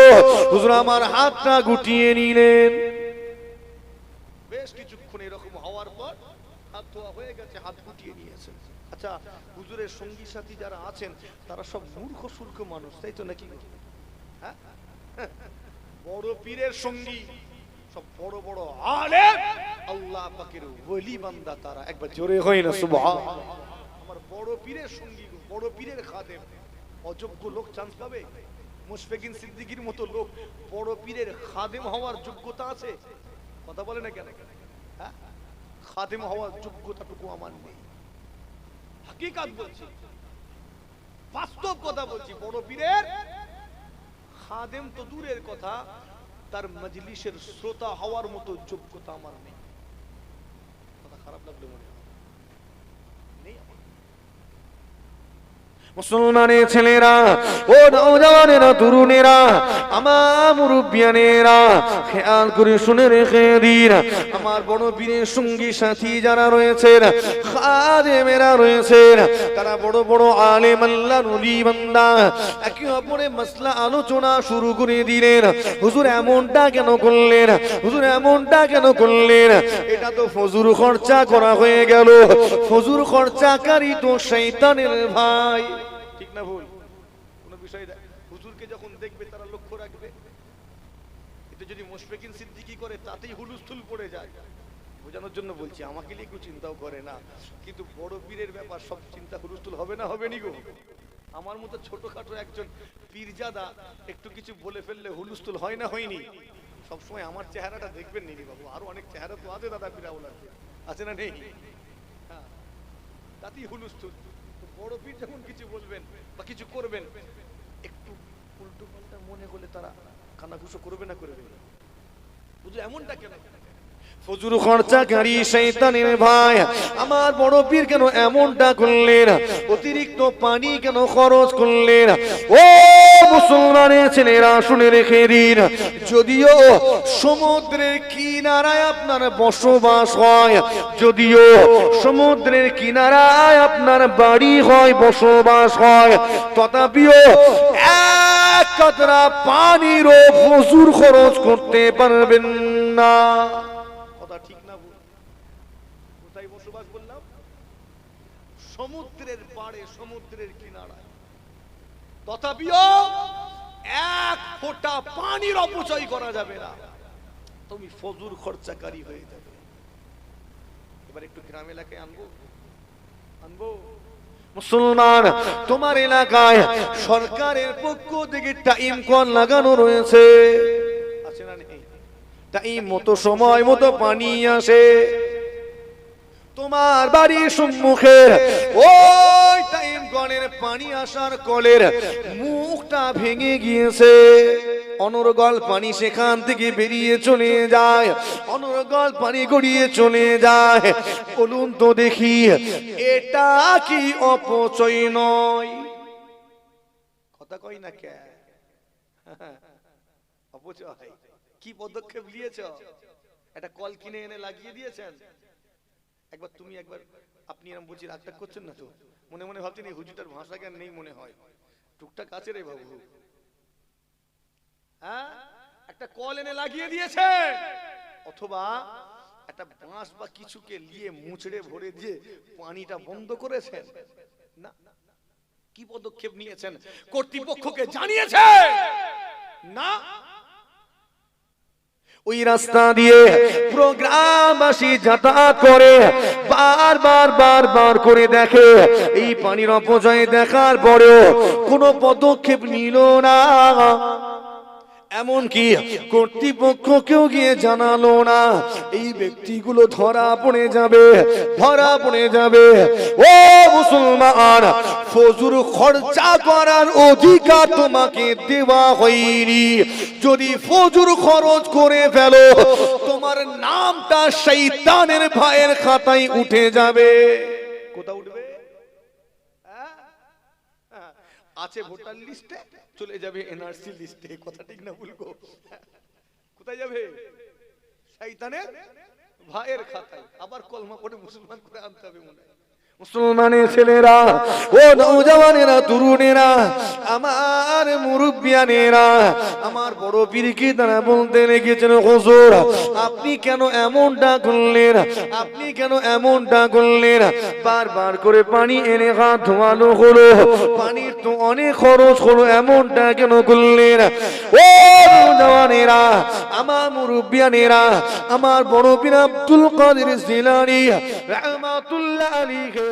হুজুর আমার হাতটা গুটিয়ে নিলেন। বেশ কিছুক্ষণ এরকম হওয়ার পর হাত ধোয়া হয়ে গেছে, হাত গুটিয়ে নিয়েছেন। আচ্ছা, হুজুরের সঙ্গী সাথী যারা আছেন তারা সব মূর্খ সূর্খ মানুষ, তাই তো নাকি? হ্যাঁ, বড় পীরের সঙ্গী সব বড় বড় আলেম, আল্লাহ পাকের ওলি বান্দা তারা। একবার জোরে হয় না সুবহানাল্লাহ। আমার বড় পীরের সঙ্গী, বড় পীরের খাদেম, অযোগ্য লোক চান্স পাবে? মুশফিকিন সিদ্দিকীর মতো লোক বড় পীরের খাদেম হওয়ার যোগ্যতা আছে? কথা বলে না কেন? হ্যাঁ, খাদেম হওয়ার যোগ্যতাটুকু আমার নেই। হাকিকাত বলছি, বাস্তব কথা বলছি। বড় পীরের খাদেম তো দূরের কথা, তার মজলিসের শ্রোতা হওয়ার মতো যোগ্যতা আমার নেই। কথা খারাপ লাগলে মনে নেই আমার। মুসলমানের ছেলেরা, ও নওজওয়ানেরা, তরুণেরা, আমার মুরব্বিয়ানেরা, খেয়াল করে শুনে রেখে দিন। আমার বড় পীরের সঙ্গী সাথী যারা রয়েছেন, খাদেমেরা রয়েছেন, তারা বড় বড় আলেম, আল্লাহর ওলি বান্দা, একে অপরের মাসলা আলোচনা শুরু করে দিলেন। হুজুর এমনটা কেন করলেন? হুজুর এমনটা কেন করলেন? এটা তো ফজর খরচা করা হয়ে গেল। ফজর খরচাকারী তো শয়তানের ভাই। ঠিক না ভুল? কোন বিষয় না। হুজুরকে যখন দেখবে তারা লক্ষ্য রাখবে। এটা যদি মুশফিকিন সিদ্দিকী করে তাতেই হুলুস্থুল পড়ে যায়। বোঝানোর জন্য বলছি, আমাকে নিয়ে কেউ চিন্তাও করে না, কিন্তু বড় পীরের ব্যাপার সব চিন্তা হুলুস্থুল হবে না? হবে নি গো? আমার মতো ছোটখাটো একজন পীরজাদা একটু কিছু বলে ফেললে হুলুস্থুল হয় না? হয়নি? সবসময় আমার চেহারাটা দেখবেন নি বাবু, আরো অনেক চেহারা তো আছে দাদা পীরাওয়ালার, আছে না নেই? হ্যাঁ, তাতেই হুলুস্থুল। বড় পীর যখন কিছু বলবেন বা কিছু করবেন, একটু উল্টো পাল্টা মনে হলে তারা কানাঘুষো করবে না? করবে। বুঝো এমনটা কেন? ফজর খরচাকারী শয়তানের ভাই, আমার বড় পীর কেন এমনটা করলেন? অতিরিক্ত পানি কেন খরচ করলেন? ও মুসলমানের ছেলেরা, শুনে রেখে দিন। যদিও সমুদ্রের কিনারায় আপনার বসবাস হয়, যদিও সমুদ্রের কিনারায় আপনার বাড়ি হয়, বসবাস হয়, তথাপিও এক কাতরা পানিরও ফজর খরচ করতে পারবেন না। ঠিক না ভুল? কোথায় বসবাস করলাম? সমুদ্রের পাড়ে, সমুদ্রের কিনারায়, তথাপিও এক ফোঁটা পানির অপচয় করা যাবে না। তুমি ফজর খরচাকারী হয়ে যাবে। এবার একটু গ্রাম এলাকায় আনবো। মুসলমান, তোমার এলাকায় সরকারের পক্ষ থেকে টাইম কল লাগানো রয়েছে, আছে না নেই? টাইম মতো, সময় মতো পানি আসে তোমার বাড়ির সম্মুখে। ওই টাইম কলের পানি আসার কলের মুখটা ভেঙে গিয়েছে, অনর্গল পানি সেখান থেকে বেরিয়ে চলে যায়, অনর্গল পানি গড়িয়ে চলে যায়। বলুন তো দেখি, এটা কি অপচয় নয়? কথা কই না কে? অপচয়। কি পদক্ষেপ নিয়েছ? একটা কল কিনে এনে লাগিয়ে দিয়েছেন। একবার তুমি, একবার আপনি, এরকম বলছি, রাগটা করছেন না তো? মনে মনে ভাবছেন এই হুজুরটার ভাষা জ্ঞান নেই মনে হয়, টুকটাক আছে রে বাবু। হ্যাঁ, একটা কল এনে লাগিয়ে দিয়েছে, অথবা একটা বাঁশ বা কিছুকে নিয়ে মুচড়ে ভরে দিয়ে পানিটা বন্ধ করেছেন না? কি পদক্ষেপ নিয়েছেন? কর্তৃপক্ষকে জানিয়েছে না? ওই রাস্তা দিয়ে পুরো গ্রামবাসী যাতায়াত করে, বারবার করে দেখে। এই পানির অপচয় দেখার পরেও কোনো পদক্ষেপ নিল না, এমনকি কর্তৃপক্ষকেও গিয়ে জানালো না। এই ব্যক্তিগুলো ধরা পড়ে যাবে, ধরা পড়ে যাবে। ও মুসলমান, ফজর খরচা করার অধিকার তোমাকে দেওয়া হয়নি। যদি ফজর খরচ করে ফেলো, তোমার নামটা শয়তানের ভাইয়ের খাতায় উঠে যাবে। কোথায় উঠবে? হ্যাঁ, আছে ভোটার লিস্টে, চলে যাবে এনআরসি লিস্টে। কথা ঠিক না ভুল গো? কোথায় যাবে? শয়তানের ভাইয়ের খাতায়। আবার কলমা পড়ে মুসলমান করে আনতে হবে মনে হয়। মুসলমানের ছেলেরা, ও নওজওয়ানেরা, তরুণেরা, আমার মুরব্বিয়ানেরা, আমার বড় পীরকে তারা বলতে লেগেছেন, হুজুর আপনি কেন এমনটা করলেন? আপনি কেন এমনটা করলেন? বারবার করে পানি এনে হাত ধোয়ানো হলো, পানির তো অনেক খরচ হলো, এমনটা কেন করলেন? ও নওজওয়ানেরা, আমার মুরব্বিয়ানেরা, আমার বড় পীর আব্দুল কাদের জিলানী রাহমাতুল্লাহ আলাইহি